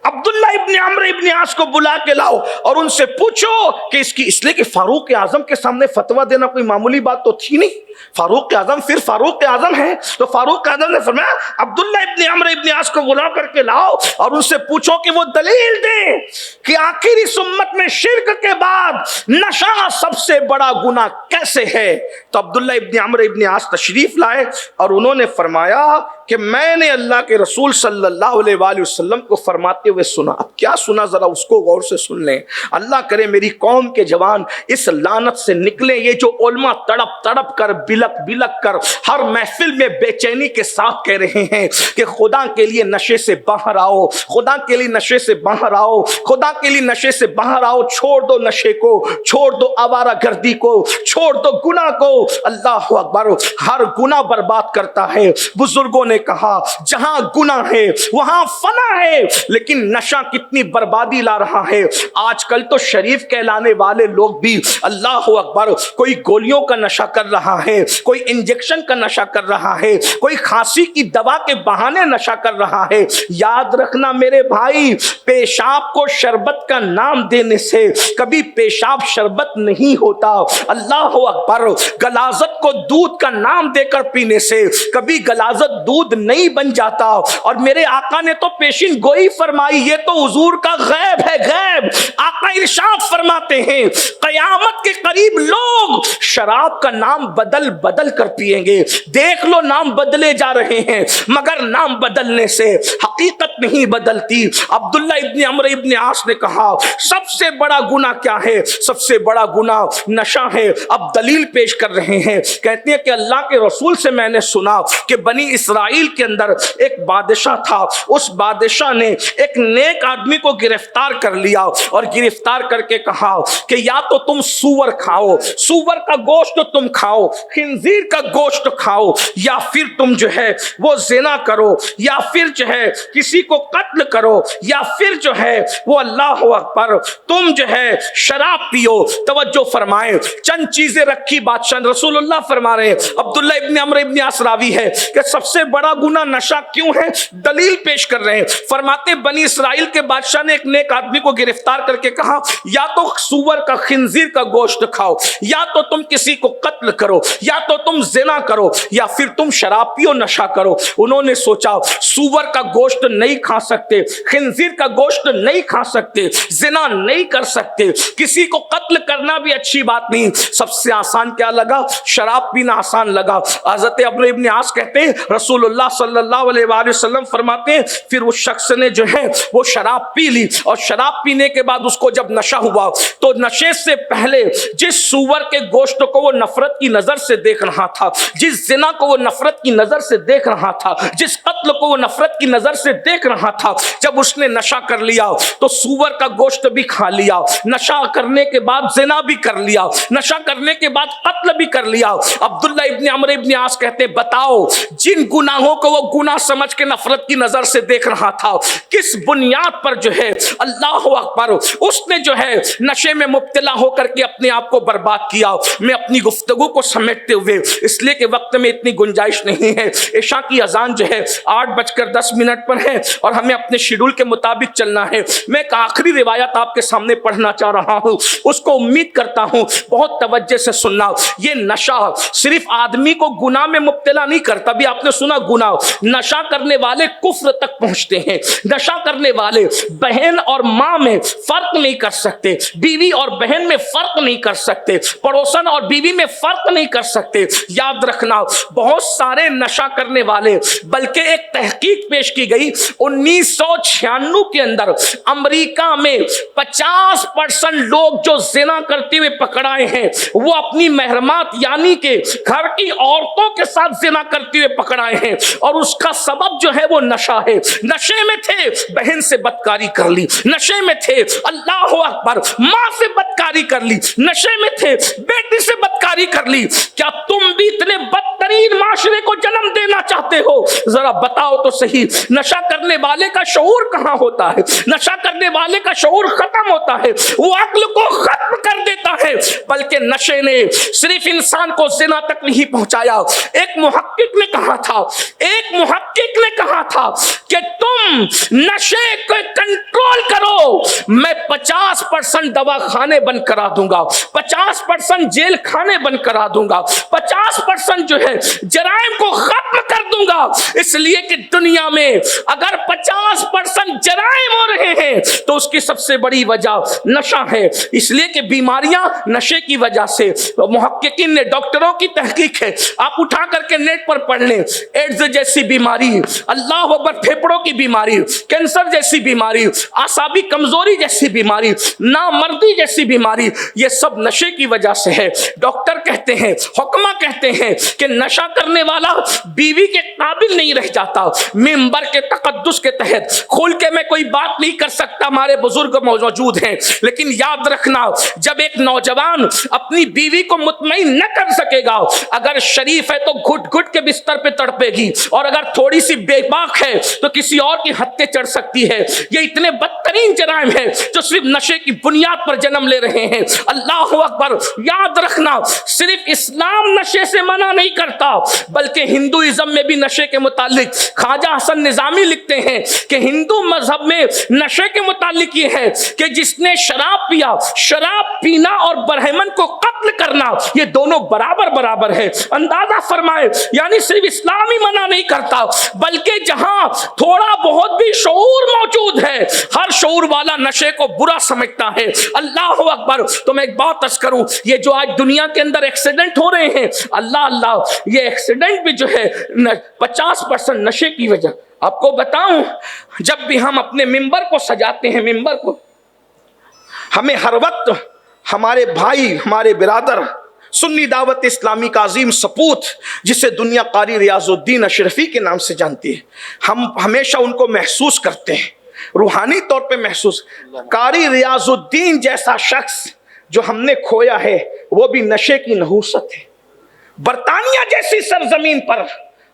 عبداللہ ابن عمرو ابن عاص کو بلا کے لاؤ اور ان سے پوچھو کہ اس لیے کہ فاروق اعظم کے سامنے فتویٰ دینا کوئی معمولی بات تو تھی نہیں. فاروق اعظم پھر فاروق اعظم ہے, تو فاروق اعظم نے فرمایا عبداللہ ابن عمرو ابن عاص کو بلا کر کے لاؤ اور ان سے پوچھو کہ وہ دلیل دیں کہ آخر اس امت میں شرک کے بعد نشہ سب سے بڑا گناہ کیسے ہے. تو عبداللہ ابن عمرو ابن عاص تشریف لائے اور انہوں نے فرمایا کہ میں نے اللہ کے رسول صلی اللہ علیہ وآلہ وسلم کو فرماتے ہوئے سنا. اب کیا سنا ذرا اس کو غور سے سن لیں. اللہ کرے میری قوم کے جوان اس لعنت سے نکلیں. یہ جو علماء تڑپ تڑپ کر بلک بلک کر ہر محفل میں بے چینی کے ساتھ کہہ رہے ہیں کہ خدا کے لیے نشے سے باہر آؤ, خدا کے لیے نشے سے باہر آؤ, خدا کے لیے نشے سے باہر آؤ, چھوڑ دو نشے کو, چھوڑ دو آوارہ گردی کو, چھوڑ دو گناہ کو. اللہ اکبر, ہر گناہ برباد کرتا ہے. بزرگوں نے کہا جہاں گناہ ہے وہاں فنا ہے, لیکن نشہ کتنی بربادی لا رہا ہے. آج کل تو شریف کہلانے والے لوگ بھی اللہ اکبر کوئی گولیوں کا نشہ کر رہا ہے, کوئی انجیکشن کا نشہ کر رہا ہے, کوئی کھانسی کی دوا کے بہانے نشہ کر رہا ہے. یاد رکھنا میرے بھائی, پیشاب کو شربت کا نام دینے سے کبھی پیشاب شربت نہیں ہوتا. اللہ اکبر, غلاظت کو دودھ کا نام دے کر پینے سے کبھی غلاظت دودھ نہیں بن جاتا. اور میرے آقا نے تو پیشین گوئی فرمائی, یہ تو حضور کا غیب ہے, غیب. آقا ارشاد فرماتے ہیں قیامت کے قریب لوگ شراب کا نام بدل بدل کر پیئیں گے. دیکھ لو نام بدلے جا رہے ہیں, مگر نام بدلنے سے حقیقت نہیں بدلتی. عبداللہ ابن عمرو ابن عاص نے کہا سب سے بڑا گناہ کیا ہے؟ سب سے بڑا گناہ نشہ ہے. اب دلیل پیش کر رہے ہیں، کہتے ہیں کہ اللہ کے رسول سے میں نے سنا کہ بنی اسرائیل کے اندر ایک بادشاہ تھا، اس بادشاہ نے ایک نیک آدمی کو گرفتار کر لیا اور گرفتار کر کے کہا کہ یا تو تم سور کھاؤ، سور کا گوشت تم کھاؤ، خنزیر کا گوشت کھاؤ، یا پھر تم جو ہے وہ زنا کرو، یا پھر جو ہے کسی کو قتل کرو، یا پھر جو ہے وہ اللہ اکبر تم جو ہے شراب پیو. توجہ فرمائیں، چند چیزیں رکھی بادشاہ. رسول اللہ فرما رہے ہیں، عبداللہ ابن عمرو ابن عاص راوی ہے کہ سب سے بڑا گناہ نشہ کیوں ہے؟ دلیل پیش کر رہے ہیں. فرماتے بنی اسرائیل کے بادشاہ نے ایک نیک آدمی کو گرفتار کر کے کہا یا تو سور کا خنزیر کا گوشت کھاؤ، یا تو تم کسی کو قتل کرو، یا تو تم زنا کرو، یا پھر تم شراب پیو، نشہ کرو. انہوں نے سوچا سور کا گوشت نہیں کھا سکتے، خنزیر کا گوشت نہیں کھا سکتے، زنا نہیں کر سکتے، کسی کو قتل کرنا بھی اچھی بات نہیں. سب سے آسان کیا لگا؟ شراب پینا آسان لگا. حضرت عمرو ابن عاص کہتے ہیں رسول اللہ صلی اللہ علیہ وآلہ وسلم فرماتے ہیں پھر اس شخص نے جو ہے وہ شراب پی لی، اور شراب پینے کے بعد اس کو جب نشہ ہوا تو نشے سے پہلے جس سور کے گوشت کو وہ نفرت کی نظر سے دیکھ رہا تھا، جس زنا کو وہ نفرت کی نظر سے دیکھ رہا تھا، جس قتل کو وہ نفرت کی نظر سے دیکھ رہا تھا، جب اس نے نشہ کر لیا تو سور کا گوشت بھی کھا لیا، نشہ کرنے کے بعد زنا بھی کر لیا، نشہ کرنے کے بعد قتل بھی کر لیا. عبداللہ ابن عمرو ابن عاص کہتے بتاؤ جن گناہوں کو وہ گناہ سمجھ کے نفرت کی نظر سے دیکھ رہا تھا، کس بنیاد پر جو ہے اللہ اکبر اس نے جو ہے نشے میں مبتلا ہو کر کے اپنے آپ کو برباد کیا. میں اپنی گفتگو کو سمیٹتے ہوئے اس لیے کہ وقت میں اتنی گنجائش نہیں ہے، عشاء کی اذان جو ہے 8:10 پر ہے اور ہمیں اپنے شیڈول کے مطابق چلنا ہے. میں ایک آخری روایت آپ کے سامنے پڑھنا چاہ رہا ہوں، اس کو امید کرتا ہوں بہت توجہ سے سننا. یہ نشہ صرف آدمی کو گناہ میں مبتلا نہیں کرتا، بھی آپ نے سنا گناہ، نشہ کرنے والے کفر تک پہنچتے ہیں. نشہ کرنے والے بہن اور ماں میں فرق نہیں کر سکتے، بیوی اور بہن میں فرق نہیں کر سکتے، پڑوسن اور بیوی میں فرق نہیں کر سکتے. یاد رکھنا بہت سارے نشہ کرنے والے، بلکہ ایک تحقیق پیش کی گئی 1996 کے اندر امریکہ میں 50% لوگ جو زنا کرتے ہوئے پکڑائے ہیں وہ اپنی محرمات یعنی کہ گھر کی عورتوں کے ساتھ زنا کرتے ہوئے پکڑائے ہیں، اور اس کا سبب جو ہے وہ نشہ ہے. نشے میں تھے بہن سے بدکاری کر لی، نشے میں تھے اللہ اکبر ماں سے بدکاری کر لی، نشے میں تھے بیٹی سے بدکاری کر لی. کیا تم بھی اتنے بدترین معاشرے کو جنم دینا چاہتے ہو؟ ذرا بتاؤ تو صحیح. نشہ کرنے والے کا شعور کہاں ہوتا ہے؟ نشہ کرنے والے کا شعور ختم ہوتا ہے، وہ عقل کو ختم کر دیتا ہے. بلکہ نشے نے صرف انسان کو زنا تک نہیں پہنچایا. ایک محقق نے کہا تھا کہ تم نشے کو کنٹرول کرو، میں 50% دوا خانے بند کرا دوں گا، 50% جیل خانے بند کرا دوں گا، 50% جو ہے جرائم کو ختم کر دوں گا. اس لیے کہ دنیا میں اگر 50% جرائم ہو رہے ہیں تو اس کی سب سے بڑی وجہ نشہ ہے. اس لیے کہ بیماریاں نشے کی وجہ سے، محققین نے، ڈاکٹروں کی تحقیق ہے، آپ اٹھا کر کے نیٹ پر پڑھ لیں، ایڈز جیسی بیماری، اللہ اکبر پھیپڑوں کی بیماری، کینسر جیسی بیماری، اعصابی کمزوری جیسی بیماری، نامردی جیسی بیماری، یہ سب نشے کی وجہ سے ہے. ڈاکٹر کہتے ہیں، حکما کہتے ہیں کہ نشہ کرنے والا بیوی کے قابل نہیں رہ جاتا. منبر کے تقدس کے تحت کھول کے میں کوئی بات نہیں کر سکتا، ہمارے بزرگ موجود ہیں، لیکن یاد رکھنا جب ایک نوجوان اپنی بیوی کو مطمئن نہ کر سکے گا، اگر شریف ہے تو گھٹ گھٹ کے بستر پہ تڑپے گی، اور اگر تھوڑی سی بے باک ہے تو کسی اور کی ہتھے چڑھ سکتی ہے. یہ اتنے بدترین جرائم ہیں جو صرف نشے کی بنیاد پر جنم لے رہے ہیں. اللہ اکبر. یاد رکھنا صرف اسلام نشے سے منع نہیں کرتا، بلکہ ہندوازم میں بھی نشے کے متعلق خواجہ حسن نظامی لکھتے ہیں کہ ہندو مذہب میں نشے کے متعلق یہ ہے کہ جس نے شراب پیا، شراب پینا اور برہمن کو قتل کرنا، یہ دونوں برابر ہے. اندازہ فرمائے، یعنی صرف اسلام ہی منع نہیں کرتا، بلکہ جہاں تھوڑا بہت بھی شعور موجود ہے، ہر شعور والا نشے کو برا سمجھتا ہے. اللہ اکبر. تو میں ایک بات عرض کروں, یہ جو آج دنیا کے اندر ایکسیڈنٹ ہو رہے ہیں, اللہ اللہ, یہ ایکسیڈنٹ بھی جو ہے 50% نشے کی وجہ. آپ کو بتاؤں, جب بھی ہم اپنے ممبر کو سجاتے ہیں, ممبر کو, ہمیں ہر وقت ہمارے بھائی, ہمارے برادر سنی دعوت اسلامی کا عظیم سپوت جسے دنیا قاری ریاض الدین اشرفی کے نام سے جانتی ہے, ہم ہمیشہ ان کو محسوس کرتے ہیں, روحانی طور پہ محسوس. قاری ریاض الدین جیسا شخص جو ہم نے کھویا ہے وہ بھی نشے کی نحوست ہے. برطانیہ جیسی سرزمین پر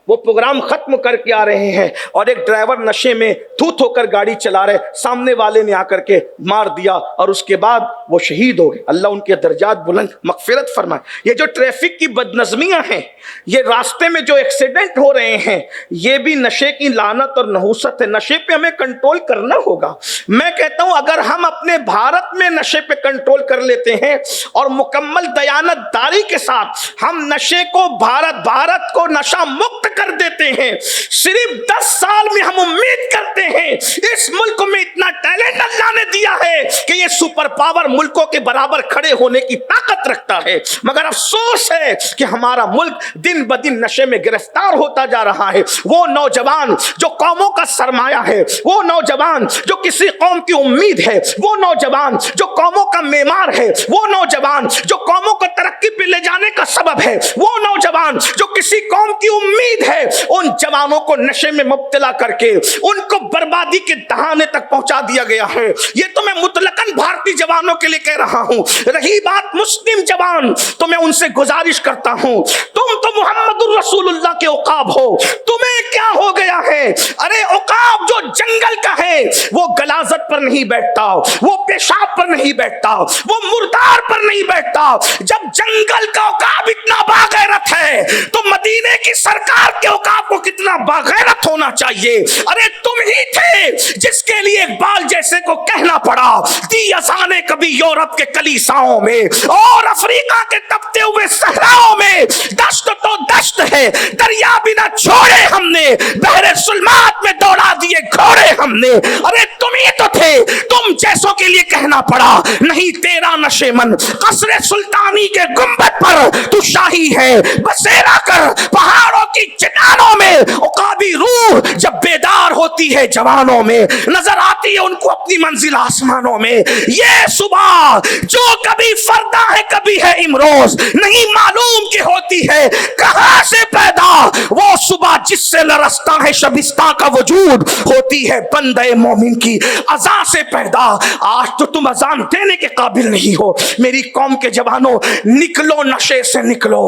وہ پروگرام ختم کر کے آ رہے ہیں اور ایک ڈرائیور نشے میں دھوت ہو کر گاڑی چلا رہے, سامنے والے نے آ کر کے مار دیا اور اس کے بعد وہ شہید ہو گئے. اللہ ان کے درجات بلند مغفرت فرمائے. یہ جو ٹریفک کی بدنظمیاں ہیں, یہ راستے میں جو ایکسیڈنٹ ہو رہے ہیں, یہ بھی نشے کی لعنت اور نحوست ہے. نشے پہ ہمیں کنٹرول کرنا ہوگا. میں کہتا ہوں اگر ہم اپنے بھارت میں نشے پہ کنٹرول کر لیتے ہیں اور مکمل دیانت داری کے ساتھ ہم نشے کو بھارت کو نشہ مکت کر دیتے ہیں, صرف 10 سال میں ہم امید کرتے ہیں اس ملک میں اتنا ٹیلنٹ اللہ نے دیا ہے کہ یہ سپر پاور ملکوں کے برابر کھڑے ہونے کی طاقت رکھتا ہے. مگر افسوس ہے کہ ہمارا ملک دن بدن نشے میں گرفتار ہوتا جا رہا ہے. وہ نوجوان جو قوموں کا سرمایہ ہے, وہ نوجوان جو کسی قوم کی امید ہے, وہ نوجوان جو قوموں کا معمار ہے, وہ نوجوان جو قوموں کو ترقی پہ لے جانے کا سبب ہے, وہ نوجوان جو کسی قوم کی امید ہے, ان جوانوں کو نشے میں مبتلا کر کے ان کو بربادی کے دہانے تک پہنچا دیا گیا ہے. یہ تو میں مطلقاً بھارتی جوانوں کے لیے کہہ رہا ہوں. رہی بات مسلم جوان, تو میں ان سے گزارش کرتا ہوں, تم تو محمد الرسول اللہ کے عقاب ہو, تمہیں کیا ہو گیا ہے؟ ارے عقاب جو جنگل کا ہے وہ غلاظت پر نہیں بیٹھتا, وہ پیشاب پر نہیں بیٹھتا, وہ مردار پر نہیں بیٹھتا. جب جنگل کا عقاب اتنا باغیرت ہے تو مدینے کی سرکار کے عقاب کو کتنا باغیرت ہونا چاہیے. ارے تم ہی تھے جس کے لیے اقبال جیسے کو کہنا پڑا, دی اذانیں کبھی یورپ کے کلیساؤں میں اور افریقہ کے تپتے ہوئے صحراؤں میں, دشت تو دشت ہے, دریا بھی نہ چھوڑے ہم نے, بحر سلمات میں دوڑا دیے گھوڑے ہم نے. ارے تم ہی تو تھے, تم جیسوں کے لیے کہنا پڑا نہیں تیرا نشے من قصر سلطانی کے گنبد پر تو شاہی ہے, بسیرا کر پہاڑوں کی چٹانوں میں. عقابی روح جب بیدار ہوتی ہے جوانوں میں, نظر آتی ہے ان کو اپنی منزل آسمانوں میں. یہ صبح جو کبھی فردا ہے کبھی ہے امروز, نہیں معلوم کہ ہوتی ہے کہاں سے پیدا. وہ صبح جس سے لرزتا ہے شبستہ کا وجود, ہوتی ہے بندے مومن کی اذان سے پیدا. آج تو تم اذان دینے کے قابل نہیں ہو. میری قوم کے جوانوں, نکلو نشے سے, نکلو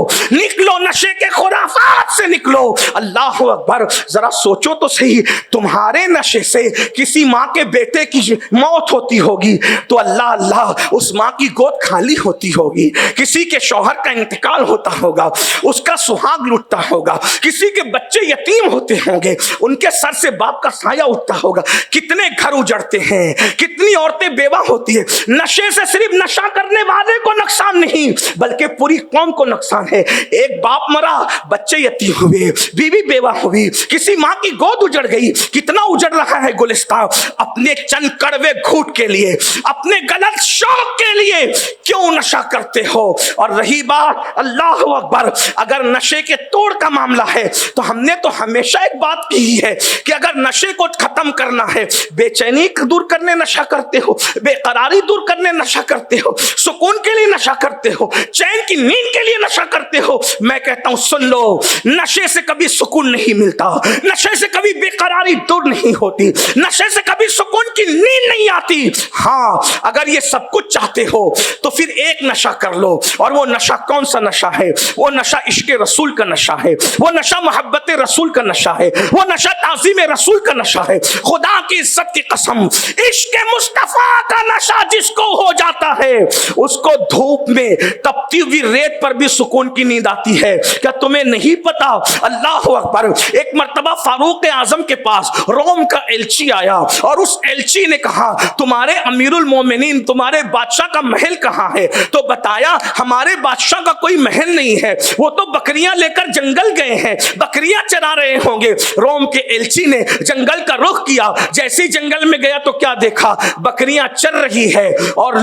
نشے کے خرافات سے نکلو. اللہ اکبر. ذرا سوچو تو صحیح, تمہارے نشے سے کسی ماں کے بیٹے کی موت ہوتی ہوگی تو اللہ اللہ اس ماں کی گود خالی ہوتی ہوگی, کسی کے شوہر کا انتقال ہوتا ہوگا, اس کا سہاگ لٹتا ہوگا, کسی کے بچے یتیم ہوتے ہوں گے, ان کے سر سے باپ کا سایہ اٹھتا ہوگا, کتنے گھر اجڑتے ہیں, کتنی عورتیں بیوہ ہوتی ہیں. نشے سے صرف نشہ کرنے والے کو نقصان نہیں بلکہ پوری قوم کو نقصان ہے. ایک باپ مرا, بچے یتیم ہوئے, بیوی بیوہ ہوئی, کسی ماں کی گود اجڑ گئی. کتنا اجڑ رہا ہے گلستان اپنے چند کڑوے گھوٹ کے لیے, اپنے غلط شوق کے لیے. کیوں نشہ کرتے ہو؟ اور رہی بات اللہ اکبر, اگر نشے کے توڑ کا معاملہ ہے تو ہم نے تو ہمیشہ ایک بات کی ہے کہ اگر نشے کو ختم کرنا ہے, بے چینی دور کرنے نشہ کرتے ہو, بے قراری دور کرنے نشہ کرتے ہو, سکون کے لیے نشہ کرتے ہو, چین کی نیند کے لیے نشہ کرتے ہو, میں کہتا ہوں سن لو, نشے سے کبھی سکون نہیں ملتا, نشے سے کبھی بے قراری دور نہیں ہوتی, نشے سے کبھی سکون کی نیند نہیں آتی. ہاں اگر یہ سب کچھ چاہتے ہو تو پھر ایک نشہ کر لو, اور وہ نشہ کون سا نشہ ہے؟ وہ نشہ عشق رسول کا نشہ ہے, وہ نشہ محبت رسول کا نشہ ہے, وہ نشہ تعظیم رسول کا نشہ ہے. خدا کی عزت کی قسم, عشق مصطفیٰ کا نشہ جس کو ہو جاتا ہے اس کو دھوپ میں تپتی ہوئی ریت پر بھی سکون کی نیند آتی ہے. کیا تمہیں نہیں پتا؟ اللہ اکبر. ایک مرتبہ فاروق اعظم کے پاس روم کا ایلچی آیا اور اس ایلچی نے کہا تمہارے امیر المومنین, تمہارے بادشاہ کا محل کہاں ہے؟ تو بتایا ہمارے بادشاہ کا کوئی محل نہیں ہے, وہ تو بکریاں لے کر جنگل گئے ہیں, بکریاں چرا رہے ہوں گے. روم کے ایلچی نے جنگل جنگل کا رخ کیا. جیسے جنگل میں گیا تو کیا دیکھا؟ بکریاں چر رہی ہے اور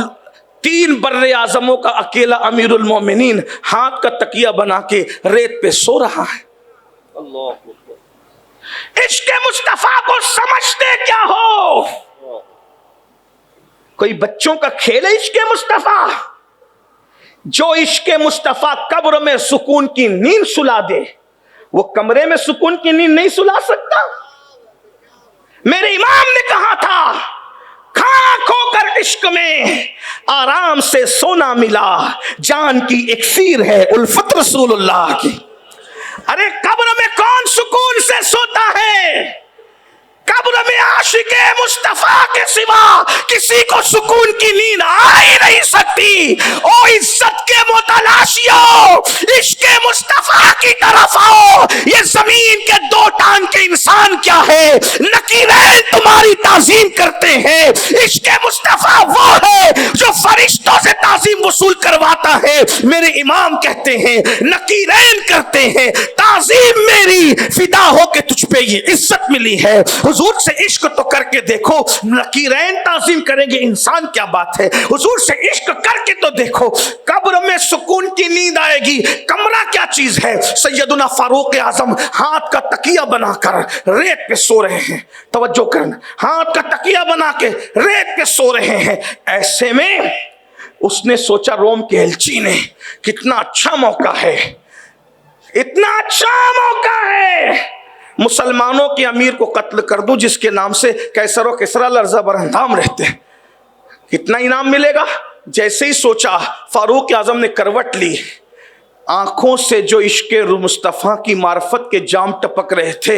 3 بر اعظموں کا اکیلا امیر المومنین ہاتھ کا تکیہ بنا کے ریت پہ سو رہا ہے. عشق مصطفیٰ کو سمجھتے کیا ہو؟ کوئی بچوں کا کھیل ہے عشق مصطفیٰ؟ جو عشق مصطفیٰ قبر میں سکون کی نیند سلا دے وہ کمرے میں سکون کی نیند نہیں سلا سکتا. میرے امام نے کہا تھا کھانا کھو کر عشق میں آرام سے سونا ملا، جان کی اکسیر ہے الفت رسول اللہ کی. ارے قبر میں کون سکون سے سوتا ہے؟ قبر میں عاشق مصطفیٰ کے سوا کسی کو سکون کی نیند آ ہی نہیں سکتی. او عزت کے متلاشیوں، عشق مصطفیٰ کی طرف آؤ. یہ زمین کے 2 ٹانگ کے انسان کیا ہے؟ نکیرین تمہاری تعظیم کرتے ہیں. عشق مصطفیٰ وہ ہے جو فرشتوں سے تعظیم وصول کرواتا ہے. میرے امام کہتے ہیں نکیرین کرتے ہیں تعظیم میری فدا ہو کے تجھ پہ یہ عزت ملی ہے. حضور سے عشق تو کر کے دیکھو، نکیرین تعظیم کریں گے انسان کیا بات ہے. حضور سے عشق کر کے تو دیکھو، قبر میں سکون کی نیند آئے گی. کمرہ کیا چیز ہے؟ سیدنا فاروق اعظم ہاتھ کا تکیہ بنا کر ریت پہ سو رہے ہیں. توجہ کرنا، ہاتھ کا تکیہ بنا کے ریت پہ سو رہے ہیں. ایسے میں اس نے سوچا روم کے ایلچی نے کتنا اچھا موقع ہے، اتنا اچھا موقع ہے، مسلمانوں کے امیر کو قتل کر دوں جس کے نام سے قیصر و کسریٰ لرزہ براندام رہتے ہیں. کتنا انعام ملے گا؟ جیسے ہی سوچا فاروق اعظم نے کروٹ لی. آنکھوں سے جو عشق مصطفیٰ کی معرفت کے جام ٹپک رہے تھے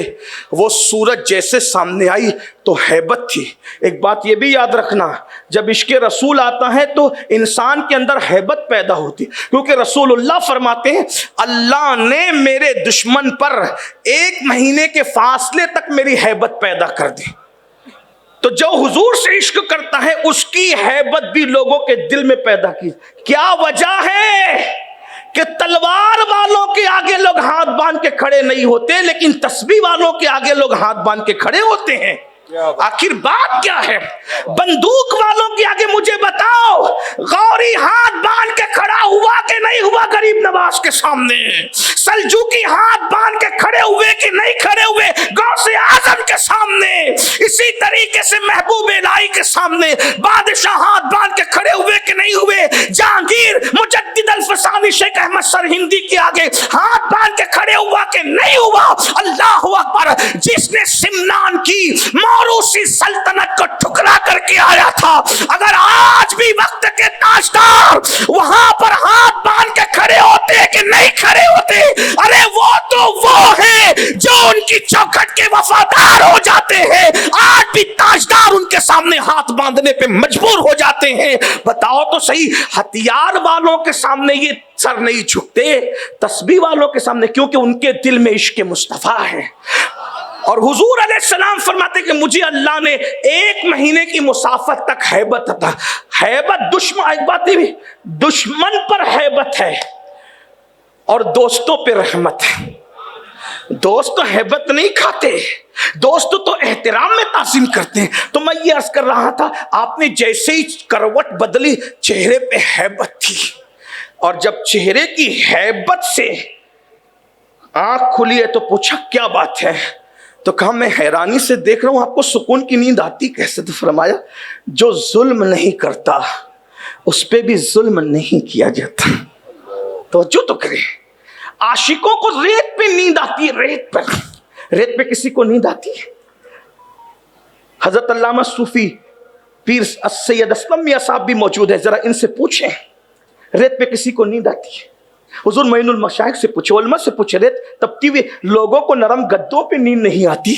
وہ سورج جیسے سامنے آئی تو ہیبت تھی. ایک بات یہ بھی یاد رکھنا، جب عشق رسول آتا ہے تو انسان کے اندر ہیبت پیدا ہوتی، کیونکہ رسول اللہ فرماتے ہیں اللہ نے میرے دشمن پر 1 مہینے کے فاصلے تک میری ہیبت پیدا کر دی. تو جو حضور سے عشق کرتا ہے اس کی ہیبت بھی لوگوں کے دل میں پیدا کی. کیا وجہ ہے کہ تلوار والوں کے آگے لوگ ہاتھ باندھ کے کھڑے نہیں ہوتے لیکن تسبیح والوں کے آگے لوگ ہاتھ باندھ کے کھڑے ہوتے ہیں؟ آخر بات کیا ہے؟ بندوق والوں کے آگے مجھے بتاؤ غوری ہاتھ باندھ کے کھڑا ہوا کہ نہیں ہوا غریب نواز کے سامنے؟ سلجوقی ہاتھ باندھ کے کھڑے ہوئے کہ نہیں کھڑے ہوئے غوث اعظم کے سامنے؟ اسی طریقے سے محبوب الہی کے سامنے بادشاہ ہاتھ باندھ کے کھڑے ہوئے کہ نہیں ہوئے؟ جہانگیر مجدد الفسانی شیخ احمد سرہندی کے آگے ہاتھ باندھ کے کھڑے ہوا کہ نہیں ہوا؟ اللہ اکبر! جس نے سمنان کی موروثی سلطنت کو ٹھکرا کر کے آیا تھا، اگر آج بھی وقت کے تاجدار وہاں پر ہاتھ باندھ کے کھڑے ہوتے کہ نہیں کھڑے ہوتے؟ ارے وہ تو وہ ہیں جو ان کی چوکھٹ کے وفادار ہو جاتے ہیں. آج بھی تاجدار ان کے سامنے ہاتھ باندھنے پہ مجبور ہو جاتے ہیں. بتاؤ تو صحیح، ہتھیار والوں کے سامنے یہ سر نہیں جھکتے، تسبیح والوں کے سامنے، کیونکہ ان کے دل میں عشق مصطفیٰ ہے. اور حضور علیہ السلام فرماتے کہ مجھے اللہ نے 1 مہینے کی مسافت تک ہیبت عطا. ہیبت دشمن، ایک بات بھی دشمن پر ہیبت ہے اور دوستوں پہ رحمت ہے. دوست تو ہیبت نہیں کھاتے، دوست تو احترام میں تعظیم کرتے ہیں. تو میں یہ عرض کر رہا تھا آپ نے جیسے ہی کروٹ بدلی چہرے پہ ہیبت تھی، اور جب چہرے کی ہیبت سے آنکھ کھلی ہے تو پوچھا کیا بات ہے؟ تو کہا میں حیرانی سے دیکھ رہا ہوں آپ کو سکون کی نیند آتی کیسے؟ تو فرمایا جو ظلم نہیں کرتا اس پہ بھی ظلم نہیں کیا جاتا. توجہ تو کریں، عاشقوں کو ریت پہ نیند آتی ہے، ریت پر. ریت پہ کسی کو نیند آتی ہے؟ حضرت علامہ صوفی پیر سید اسلم میاں صاحب بھی موجود ہے، ذرا ان سے پوچھیں ریت پہ کسی کو نیند آتی ہے؟ حضور معین المشائخ سے پوچھے، علماء سے پوچھے، ریت تپتی ہوئی لوگوں کو نرم گدوں پہ نیند نہیں آتی،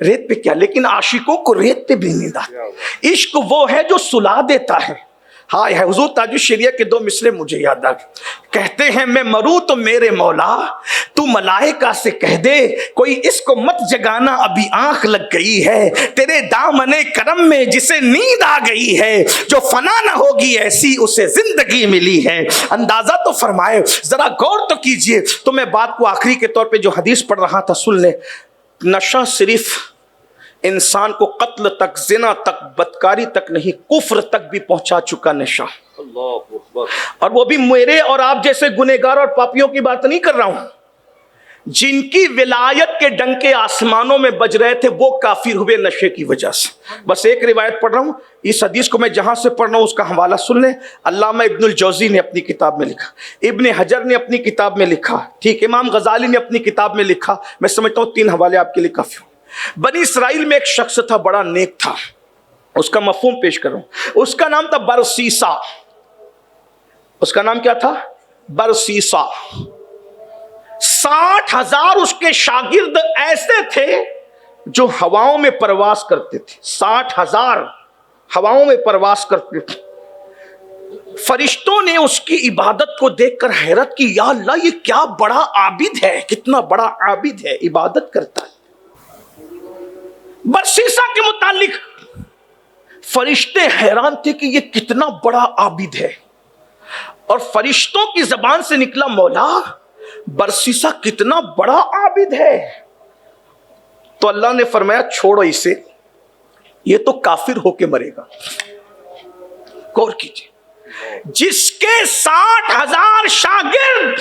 ریت پہ کیا؟ لیکن عاشقوں کو ریت پہ بھی نیند آتی. عشق وہ ہے جو سلا دیتا ہے. ہائے ہے حضور تاج الشریعہ کے 2 مصرے مجھے یاد آ گئے. کہتے ہیں میں مروں تو میرے مولا تو ملائکہ سے کہہ دے کوئی اس کو مت جگانا ابھی آنکھ لگ گئی ہے. تیرے دامن کرم میں جسے نیند آ گئی ہے جو فنا نہ ہوگی ایسی اسے زندگی ملی ہے. اندازہ تو فرمائے، ذرا غور تو کیجئے. تو میں بات کو آخری کے طور پہ جو حدیث پڑھ رہا تھا سن لیں. نشہ صرف انسان کو قتل تک، زنا تک، بدکاری تک نہیں، کفر تک بھی پہنچا چکا نشہ. اور وہ بھی میرے اور آپ جیسے گنہگار اور پاپیوں کی بات نہیں کر رہا ہوں. جن کی ولایت کے ڈنکے آسمانوں میں بج رہے تھے وہ کافر ہوئے نشے کی وجہ سے. بس ایک روایت پڑھ رہا ہوں، اس حدیث کو میں جہاں سے پڑھ رہا ہوں اس کا حوالہ سن لیں. علامہ ابن الجوزی نے اپنی کتاب میں لکھا، ابن حجر نے اپنی کتاب میں لکھا، ٹھیک، امام غزالی نے اپنی کتاب میں لکھا. میں سمجھتا ہوں 3 حوالے آپ کے لیے کافی ہوں. بنی اسرائیل میں ایک شخص تھا، بڑا نیک تھا. اس کا مفہوم پیش کر رہا ہوں. اس کا نام تھا برسیسا. اس کا نام کیا تھا؟ برسیسا. 60,000 اس کے شاگرد ایسے تھے جو ہواؤں میں پرواز کرتے تھے. 60,000 ہواؤں میں پرواز کرتے تھے. فرشتوں نے اس کی عبادت کو دیکھ کر حیرت کی، یا اللہ یہ کیا بڑا عابد ہے، کتنا بڑا عابد ہے، عبادت کرتا ہے. برسیسا کے متعلق فرشتے حیران تھے کہ یہ کتنا بڑا عابد ہے. اور فرشتوں کی زبان سے نکلا، مولا برسیسا کتنا بڑا عابد ہے. تو اللہ نے فرمایا چھوڑو اسے، یہ تو کافر ہو کے مرے گا. غور کیجیے، جس کے 60,000 شاگرد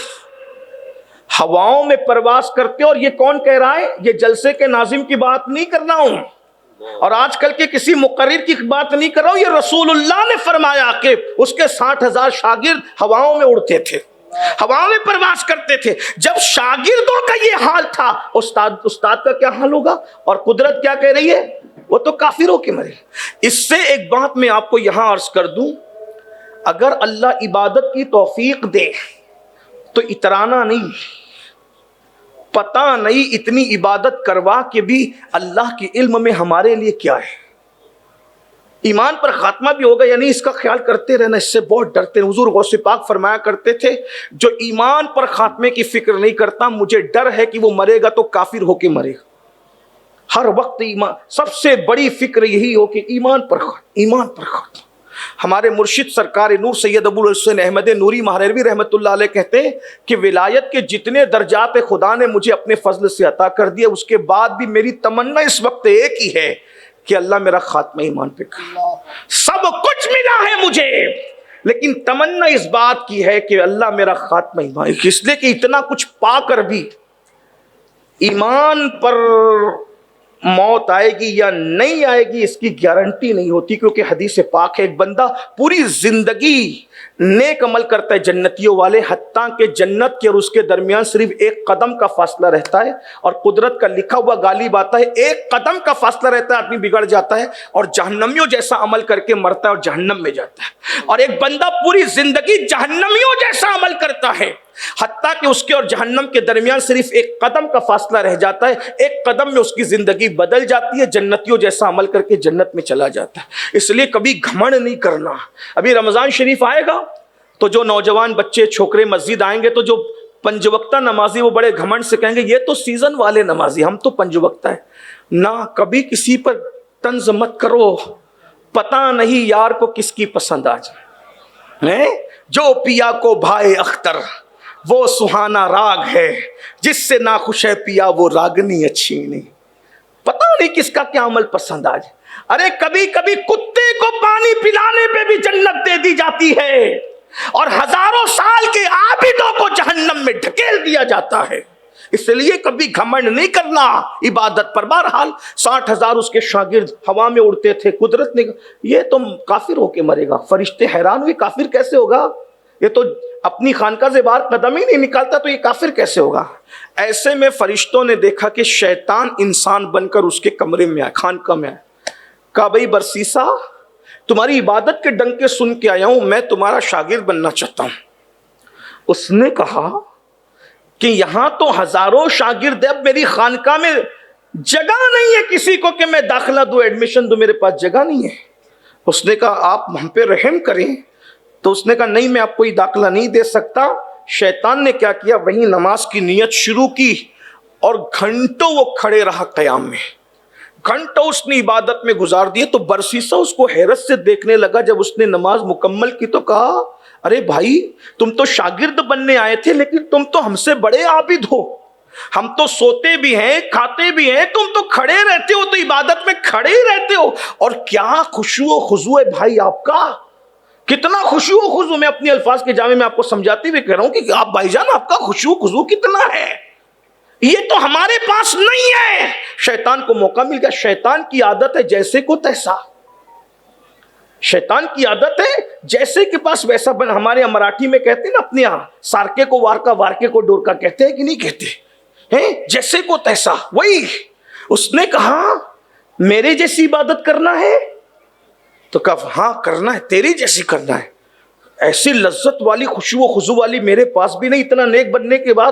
ہواؤں میں پرواز کرتے، اور یہ کون کہہ رہا ہے؟ یہ جلسے کے ناظم کی بات نہیں کر رہا ہوں اور آج کل کے کسی مقرر کی بات نہیں کر رہا ہوں. یہ رسول اللہ نے فرمایا کہ اس کے 60,000 شاگرد ہواؤں میں اڑتے تھے، ہواؤں میں پرواز کرتے تھے. جب شاگردوں کا یہ حال تھا، استاد کا کیا حال ہوگا؟ اور قدرت کیا کہہ رہی ہے؟ وہ تو کافر ہو کے مرے. اس سے ایک بات میں آپ کو یہاں عرض کر دوں، اگر اللہ عبادت کی توفیق دے تو اترانا نہیں، پتہ نہیں اتنی عبادت کروا کے بھی اللہ کے علم میں ہمارے لیے کیا ہے. ایمان پر خاتمہ بھی ہوگا یا نہیں اس کا خیال کرتے رہنا، اس سے بہت ڈرتے ہیں. حضور غوث پاک فرمایا کرتے تھے، جو ایمان پر خاتمے کی فکر نہیں کرتا مجھے ڈر ہے کہ وہ مرے گا تو کافر ہو کے مرے گا. ہر وقت ایمان، سب سے بڑی فکر یہی ہو کہ ایمان پر خاتمہ. ہمارے مرشد سرکار نور سید ابو الحسن احمد نوری مہروی رحمت اللہ علیہ کہتے ہیں کہ ولایت کے جتنے درجات خدا نے مجھے اپنے فضل سے عطا کر دیا، اس کے بعد بھی میری تمنا اس وقت ایک ہی ہے کہ اللہ میرا خاتمہ ایمان پہ کر. سب کچھ ملا ہے مجھے، لیکن تمنا اس بات کی ہے کہ اللہ میرا خاتمہ ایمان، اس لیے کہ اتنا کچھ پا کر بھی ایمان پر موت آئے گی یا نہیں آئے گی اس کی گارنٹی نہیں ہوتی. کیونکہ حدیث پاک ہے، ایک بندہ پوری زندگی نیک عمل کرتا ہے جنتیوں والے، حتیٰ کہ جنت کے اور اس کے درمیان صرف ایک قدم کا فاصلہ رہتا ہے، اور قدرت کا لکھا ہوا غالب آتا ہے. ایک قدم کا فاصلہ رہتا ہے، آدمی بگڑ جاتا ہے اور جہنمیوں جیسا عمل کر کے مرتا ہے اور جہنم میں جاتا ہے. اور ایک بندہ پوری زندگی جہنمیوں جیسا عمل کرتا ہے، حتیٰ کہ اس کے اور جہنم کے درمیان صرف ایک قدم کا فاصلہ رہ جاتا ہے. ایک قدم میں اس کی زندگی بدل جاتی ہے، جنتیوں جیسا عمل کر کے جنت میں چلا جاتا ہے. اس لیے کبھی گھمنڈ نہیں کرنا. ابھی رمضان شریف آئے گا تو جو نوجوان بچے چھوکرے مسجد آئیں گے تو جو 5 وقتہ نمازی وہ بڑے گھمنڈ سے کہیں گے یہ تو سیزن والے نمازی، ہم تو 5 وقتہ ہیں. نہ کبھی کسی پر طنز مت کرو، پتہ نہیں یار کو کس کی پسند آ جائے. جو پیا کو بھائے اختر وہ سہانا راگ ہے، جس سے ناخوش ہے پیا وہ راگنی اچھی نہیں. پتہ نہیں کس کا کیا عمل پسند آ جائے. ارے کبھی کبھی کتے کو پانی پلانے پہ بھی جنت دے دی جاتی ہے، اور ہزاروں سال کے عابدوں کو جہنم میں ڈھکیل دیا جاتا ہے. اس لیے کبھی گھمنڈ نہیں کرنا عبادت پر. بہرحال 60,000 اس کے شاگرد ہوا میں اڑتے تھے. قدرت نے یہ تو کافر ہو کے مرے گا. فرشتے حیران ہوئے، کافر کیسے ہوگا؟ یہ تو اپنی خانقاہ سے باہر قدم ہی نہیں نکالتا، تو یہ کافر کیسے ہوگا؟ ایسے میں فرشتوں نے دیکھا کہ شیطان انسان بن کر اس کے کمرے میں آیا، خانقاہ میں آیا. کہا بھائی برسیسا، تمہاری عبادت کے ڈنکے سن کے آیا ہوں، میں تمہارا شاگرد بننا چاہتا ہوں. اس نے کہا کہ یہاں تو ہزاروں شاگرد ہے، اب میری خانقاہ میں جگہ نہیں ہے کسی کو کہ میں داخلہ دوں، ایڈمیشن دوں، میرے پاس جگہ نہیں ہے. اس نے کہا آپ ہم پہ رحم کریں. تو اس نے کہا نہیں، میں آپ کو داخلہ نہیں دے سکتا. شیطان نے کیا کیا، وہیں نماز کی نیت شروع کی اور گھنٹوں وہ کھڑے رہا قیام میں. گھنٹوں اس نے عبادت میں گزار دیے. تو برسیسا اس کو حیرت سے دیکھنے لگا. جب اس نے نماز مکمل کی تو کہا ارے بھائی، تم تو شاگرد بننے آئے تھے لیکن تم تو ہم سے بڑے عابد ہو. ہم تو سوتے بھی ہیں کھاتے بھی ہیں, تم تو کھڑے رہتے ہو, تو عبادت میں کھڑے ہی رہتے ہو. اور کیا خشوع و خضوع ہے بھائی آپ کا, کتنا خشوع و خضوع. میں اپنی الفاظ کے جامع میں آپ کو سمجھاتے ہوئے کہہ رہا ہوں کہ آپ بھائی جان آپ کا خشوع و خضوع کتنا ہے, یہ تو ہمارے پاس نہیں ہے. شیطان کو موقع مل گیا. شیطان کی عادت ہے جیسے کو تیسا, شیطان کی عادت ہے جیسے کے پاس ویسا بن. ہمارے یہاں مراٹھی میں کہتے ہیں نا اپنے یہاں, سارکے کو وارکا, وارکے کو ڈورکا, کہتے ہیں کہ نہیں کہتے ہیں, جیسے کو تیسا. وہی اس نے کہا میرے جیسی عبادت کرنا ہے, تو کہا ہاں کرنا ہے, تیری جیسی کرنا ہے. ایسی لذت والی خشوع و خضوع والی میرے پاس بھی نہیں, اتنا نیک بننے کے بعد.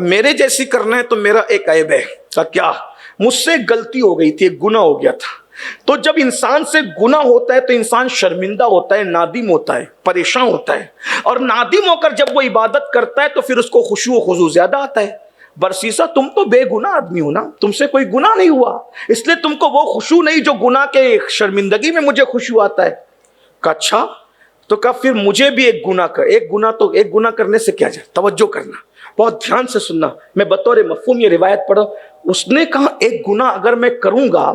میرے جیسی کرنا ہے تو میرا ایک عیب ہے. کیا؟ مجھ سے غلطی ہو گئی تھی, ایک گناہ ہو گیا تھا. تو جب انسان سے گناہ ہوتا ہے تو انسان شرمندہ ہوتا ہے, نادم ہوتا ہے, پریشان ہوتا ہے. اور نادم ہو کر جب وہ عبادت کرتا ہے تو پھر اس کو خشوع و خضوع زیادہ آتا ہے. برسیسا تم تو بے گناہ آدمی ہو نا, تم سے کوئی گناہ نہیں ہوا, اس لیے تم کو وہ خشوع نہیں جو گناہ کے شرمندگی میں مجھے خشوع آتا ہے. کہا اچھا, تو کہا پھر مجھے بھی ایک گناہ کر. ایک گناہ کرنے سے کیا جائے, توجہ کرنا, بہت دھیان سے سننا. میں بطور مفہوم یہ روایت پڑھا. اس نے کہا ایک گناہ اگر میں کروں گا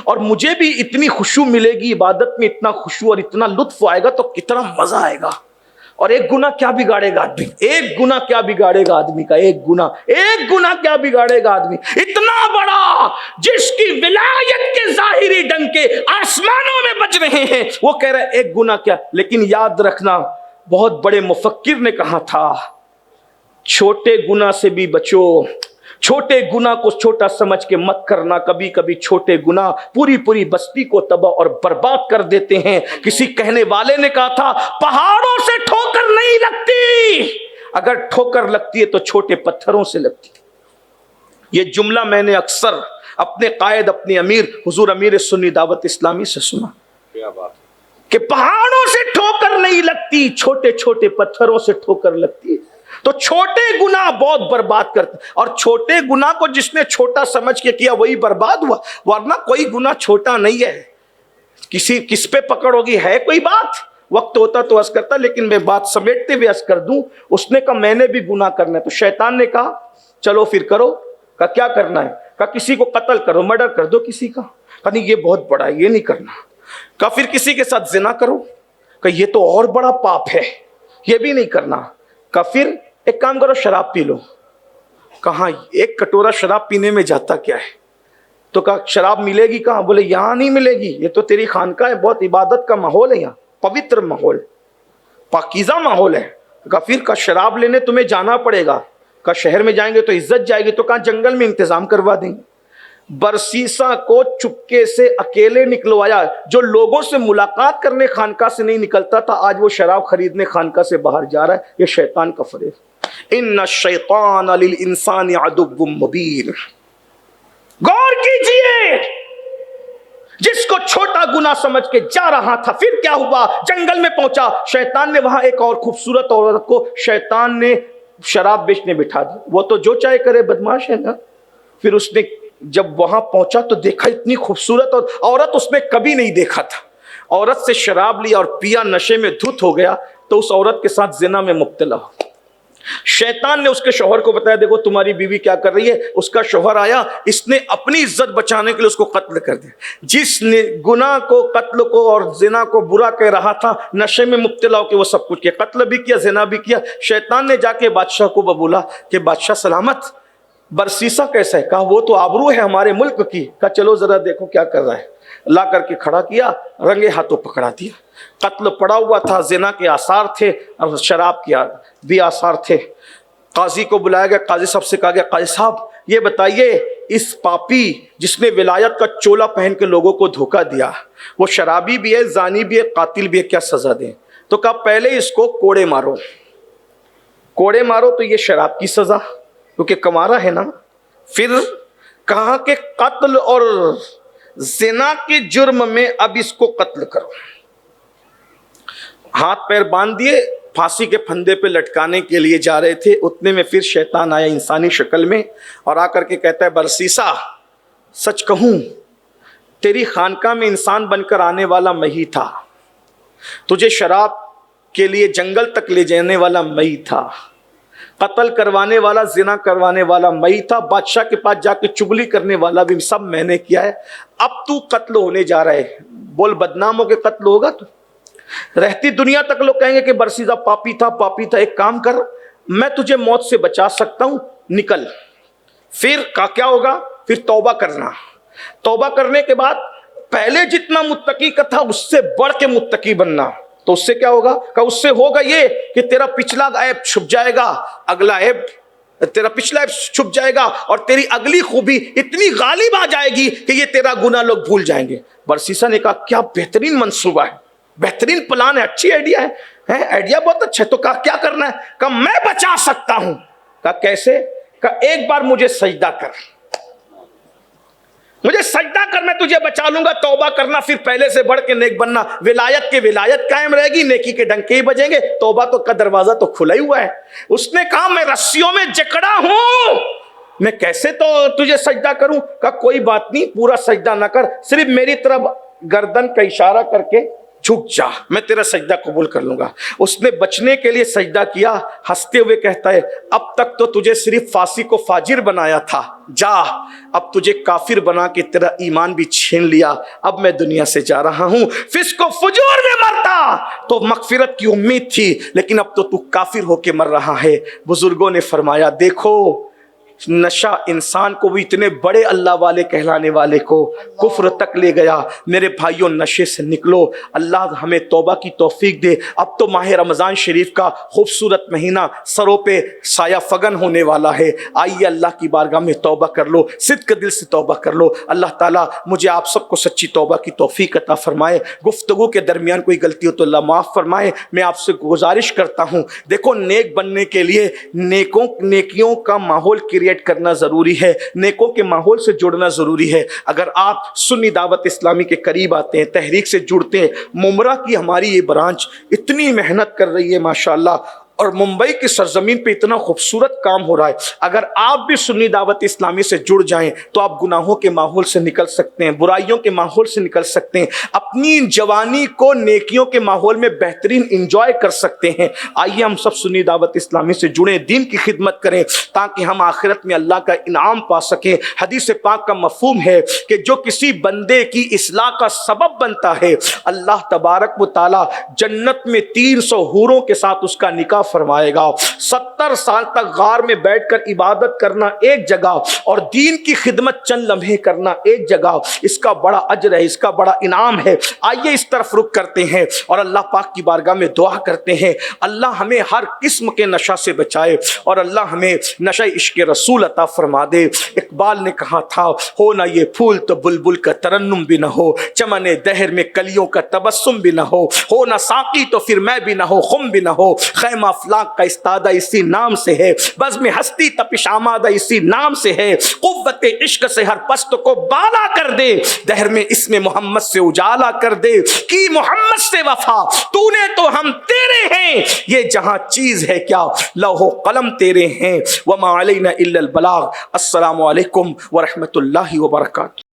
اور مجھے بھی اتنی خشوع ملے گی, عبادت میں اتنا خشوع اور اتنا لطف آئے گا, تو کتنا مزہ آئے گا. اور ایک گناہ کیا بگاڑے گا آدمی, ایک گناہ کیا بگاڑے گا آدمی کا, ایک گناہ کیا بگاڑے گا آدمی اتنا بڑا, جس کی ولایت کے ظاہری ڈنکے آسمانوں میں بج رہے ہیں, وہ کہہ رہا ہے ایک گناہ کیا. لیکن یاد رکھنا, بہت بڑے مفکر نے کہا تھا چھوٹے گناہ سے بھی بچو, چھوٹے گناہ کو چھوٹا سمجھ کے مت کرنا. کبھی کبھی چھوٹے گناہ پوری بستی کو تباہ اور برباد کر دیتے ہیں. کسی کہنے والے نے کہا تھا پہاڑوں سے ٹھوکر نہیں لگتی, اگر ٹھوکر لگتی ہے تو چھوٹے پتھروں سے لگتی. یہ جملہ میں نے اکثر اپنے قائد, اپنے امیر حضور امیر سنی دعوت اسلامی سے سنا. کیا بات, کہ پہاڑوں سے ٹھوکر نہیں لگتی, چھوٹے چھوٹے پتھروں سے ٹھوکر لگتی ہے. تو چھوٹے گناہ بہت برباد کرتے, اور چھوٹے گناہ کو جس نے چھوٹا سمجھ کے کیا وہی برباد ہوا, ورنہ کوئی گناہ چھوٹا نہیں ہے. کس پہ پکڑ ہوگی, ہے کوئی بات, وقت ہوتا تو عرض کرتا, لیکن میں بات سمیٹتے ہوئے عرض کر دوں. اس نے کہا میں نے بھی گناہ کرنا ہے. تو شیطان نے کہا چلو پھر کرو. کہا کیا کرنا ہے؟ کہا کسی کو قتل کرو, مرڈر کر دو کسی کا. کہا نہیں یہ بہت بڑا ہے, یہ نہیں کرنا. کہا پھر کسی کے ساتھ زنا کرو. کہا یہ تو اور بڑا پاپ ہے, یہ بھی نہیں کرنا. کہا پھر ایک کام کرو, شراب پی لو. کہاں ایک کٹورا شراب پینے میں جاتا کیا ہے؟ تو کہا شراب ملے گی کہاں؟ بولے یہاں نہیں ملے گی, یہ تو تیری خانقاہ ہے, بہت عبادت کا ماحول ہے یہاں, پوتر ماحول, پاکیزہ ماحول ہے. کہا پھر کہا شراب لینے تمہیں جانا پڑے گا. کہا شہر میں جائیں گے تو عزت جائے گی. تو کہا جنگل میں انتظام کروا دیں گے. برسیسا کو چپکے سے اکیلے نکلوایا. جو لوگوں سے ملاقات کرنے خانقاہ سے نہیں نکلتا تھا, آج وہ شراب خریدنے خانقاہ سے باہر جا رہا ہے. یہ شیطان کا فریب. ان الشیطان للانسان عدو مبین. غور کیجئے, جس کو چھوٹا گناہ سمجھ کے جا رہا تھا, پھر کیا ہوا؟ جنگل میں پہنچا, شیطان نے وہاں ایک اور خوبصورت عورت کو شیطان نے شراب بیچنے بٹھا دی. وہ تو جو چاہے کرے, بدماش ہے نا. پھر اس نے جب وہاں پہنچا تو دیکھا اتنی خوبصورت اور عورت اس نے کبھی نہیں دیکھا تھا. عورت سے شراب لیا اور پیا, نشے میں دھت ہو گیا, تو اس عورت کے ساتھ زنا میں مبتلا ہو. شیطان نے اس کے شوہر کو بتایا دیکھو تمہاری بیوی کیا کر رہی ہے. اس کا شوہر آیا, اس نے اپنی عزت بچانے کے لیے اس کو قتل کر دیا. جس نے گناہ کو, قتل کو اور زنا کو برا کہہ رہا تھا, نشے میں مبتلا ہو کے وہ سب کچھ کیا, قتل بھی کیا, زنا بھی کیا. شیطان نے جا کے بادشاہ کو بولا کہ بادشاہ سلامت, برسیسا کیسا ہے؟ کہا وہ تو آبرو ہے ہمارے ملک کی. کہا چلو ذرا دیکھو کیا کر رہا ہے. لا کر کے کھڑا کیا, رنگے ہاتھوں پکڑا دیا. قتل پڑا ہوا تھا, زنا کے آثار تھے اور شراب کے بھی آثار تھے. قاضی کو بلایا گیا, قاضی صاحب سے کہا گیا قاضی صاحب یہ بتائیے اس پاپی جس نے ولایت کا چولا پہن کے لوگوں کو دھوکہ دیا, وہ شرابی بھی ہے, زانی بھی ہے, قاتل بھی ہے, کیا سزا دیں؟ تو کہا پہلے اس کو کوڑے مارو. کوڑے مارو تو یہ شراب کی سزا, کیونکہ کمارا ہے نا. پھر کہا کہ قتل اور زنا کے جرم میں اب اس کو قتل کرو. ہاتھ پیر باندھ دیے, پھانسی کے پھندے پہ لٹکانے کے لیے جا رہے تھے. اتنے میں پھر شیطان آیا انسانی شکل میں اور آ کر کے کہتا ہے برسیسا سچ کہوں تیری خانقاہ میں انسان بن کر آنے والا میں ہی تھا, تجھے شراب کے لیے جنگل تک لے جانے والا میں ہی تھا, قتل کروانے والا، زنا کروانے والا میں تھا، بادشاہ کے پاس جا کے چگلی کرنے والا بھی سب میں نے کیا ہے، اب تو قتل ہونے جا رہا ہے، بول بدنام ہو کے قتل ہوگا تو؟ رہتی دنیا تک لوگ کہیں گے کہ برسیدہ پاپی تھا پاپی تھا. ایک کام کر، میں تجھے موت سے بچا سکتا ہوں، نکل. پھر کیا ہوگا؟ پھر توبہ کرنا. توبہ کرنے کے بعد پہلے جتنا متقی کا تھا اس سے بڑھ کے متقی بننا. تو اس سے کیا ہوگا؟ کہ اس سے ہوگا یہ کہ تیرا پچھلا عیب چھپ جائے گا، اگلا عیب تیرا پچھلا عیب چھپ جائے گا، اور تیری اگلی خوبی اتنی غالب آ جائے گی کہ یہ تیرا گناہ لوگ بھول جائیں گے. برسیسا نے کہا کیا بہترین منصوبہ ہے، بہترین پلان ہے، اچھی آئیڈیا ہے، آئیڈیا بہت اچھا ہے. تو کہا کیا کرنا ہے؟ کہا میں بچا سکتا ہوں. کہا کیسے؟ کہا ایک بار مجھے سجدہ کر، مجھے سجدہ کر، میں تجھے بچا لوں گا. توبہ کرنا، پھر پہلے سے بڑھ کے نیک بننا. ولایت کے ولایت قائم رہے گی، نیکی کے ڈنکے ہی بجیں گے. توبہ تو کا دروازہ تو کھلا ہی ہوا ہے. اس نے کہا میں رسیوں میں جکڑا ہوں، میں کیسے تو تجھے سجدہ کروں؟ کہا کوئی بات نہیں، پورا سجدہ نہ کر، صرف میری طرف گردن کا اشارہ کر کے جھک جا، میں تیرا سجدہ قبول کر لوں گا. اس نے بچنے کے لیے سجدہ کیا، ہنستے ہوئے کہتا ہے اب تک تو تجھے صرف فاسق کو فاجر بنایا تھا، جا اب تجھے کافر بنا کے تیرا ایمان بھی چھین لیا، اب میں دنیا سے جا رہا ہوں. فسق و فجور میں مرتا تو مغفرت کی امید تھی، لیکن اب تو کافر ہو کے مر رہا ہے. بزرگوں نے فرمایا دیکھو نشہ انسان کو بھی اتنے بڑے اللہ والے کہلانے والے کو کفر تک لے گیا. میرے بھائیوں نشے سے نکلو، اللہ ہمیں توبہ کی توفیق دے. اب تو ماہ رمضان شریف کا خوبصورت مہینہ سروں پہ سایہ فگن ہونے والا ہے. آئیے اللہ کی بارگاہ میں توبہ کر لو، صدق دل سے توبہ کر لو. اللہ تعالیٰ مجھے آپ سب کو سچی توبہ کی توفیق عطا فرمائے. گفتگو کے درمیان کوئی غلطی ہو تو اللہ معاف فرمائے. میں آپ سے گزارش کرتا ہوں، دیکھو نیک بننے کے لیے نیکیوں کا ماحول کریٹ کرنا ضروری ہے، نیکوں کے ماحول سے جڑنا ضروری ہے. اگر آپ سنی دعوت اسلامی کے قریب آتے ہیں، تحریک سے جڑتے ہیں، ممرہ کی ہماری یہ برانچ اتنی محنت کر رہی ہے ماشاءاللہ، اور ممبئی کی سرزمین پہ اتنا خوبصورت کام ہو رہا ہے. اگر آپ بھی سنی دعوت اسلامی سے جڑ جائیں تو آپ گناہوں کے ماحول سے نکل سکتے ہیں، برائیوں کے ماحول سے نکل سکتے ہیں، اپنی جوانی کو نیکیوں کے ماحول میں بہترین انجوائے کر سکتے ہیں. آئیے ہم سب سنی دعوت اسلامی سے جڑیں، دین کی خدمت کریں تاکہ ہم آخرت میں اللہ کا انعام پا سکیں. حدیث پاک کا مفہوم ہے کہ جو کسی بندے کی اصلاح کا سبب بنتا ہے، اللہ تبارک و تعالی جنت میں 300 حوروں کے ساتھ اس کا نکاح فرمائے گا. 70 سال تک غار میں بیٹھ کر عبادت کرنا ایک جگہ اور دین کی خدمت چند لمحے کرنا ایک جگہ، اس کا بڑا اجر ہے، اس کا بڑا انعام ہے. آئیے اس طرف رخ کرتے ہیں اور اللہ پاک کی بارگاہ میں دعا کرتے ہیں اللہ ہمیں ہر قسم کے نشہ سے بچائے اور اللہ ہمیں نشہ عشق رسول عطا فرما دے. اقبال نے کہا تھا ہو نہ یہ پھول تو بلبل کا ترنم بھی نہ ہو، چمن دہر میں کلیوں کا تبسم بھی نہ ہو نہ ساقی تو پھر میں بھی نہ ہو، خم بھی نہ ہو. خیمہ افلاق کا استادہ اسی نام سے ہے، بزم ہستی تپش آمادہ اسی نام سے ہے. قوت عشق سے ہر پست کو بالا کر دے، دہر میں اسم محمد سے اجالا کر دے. کی محمد سے وفا تو نے تو ہم تیرے ہیں، یہ جہاں چیز ہے کیا لوح و قلم تیرے ہیں. وما علینا الا البلاغ. السلام علیکم ورحمۃ اللہ وبرکاتہ.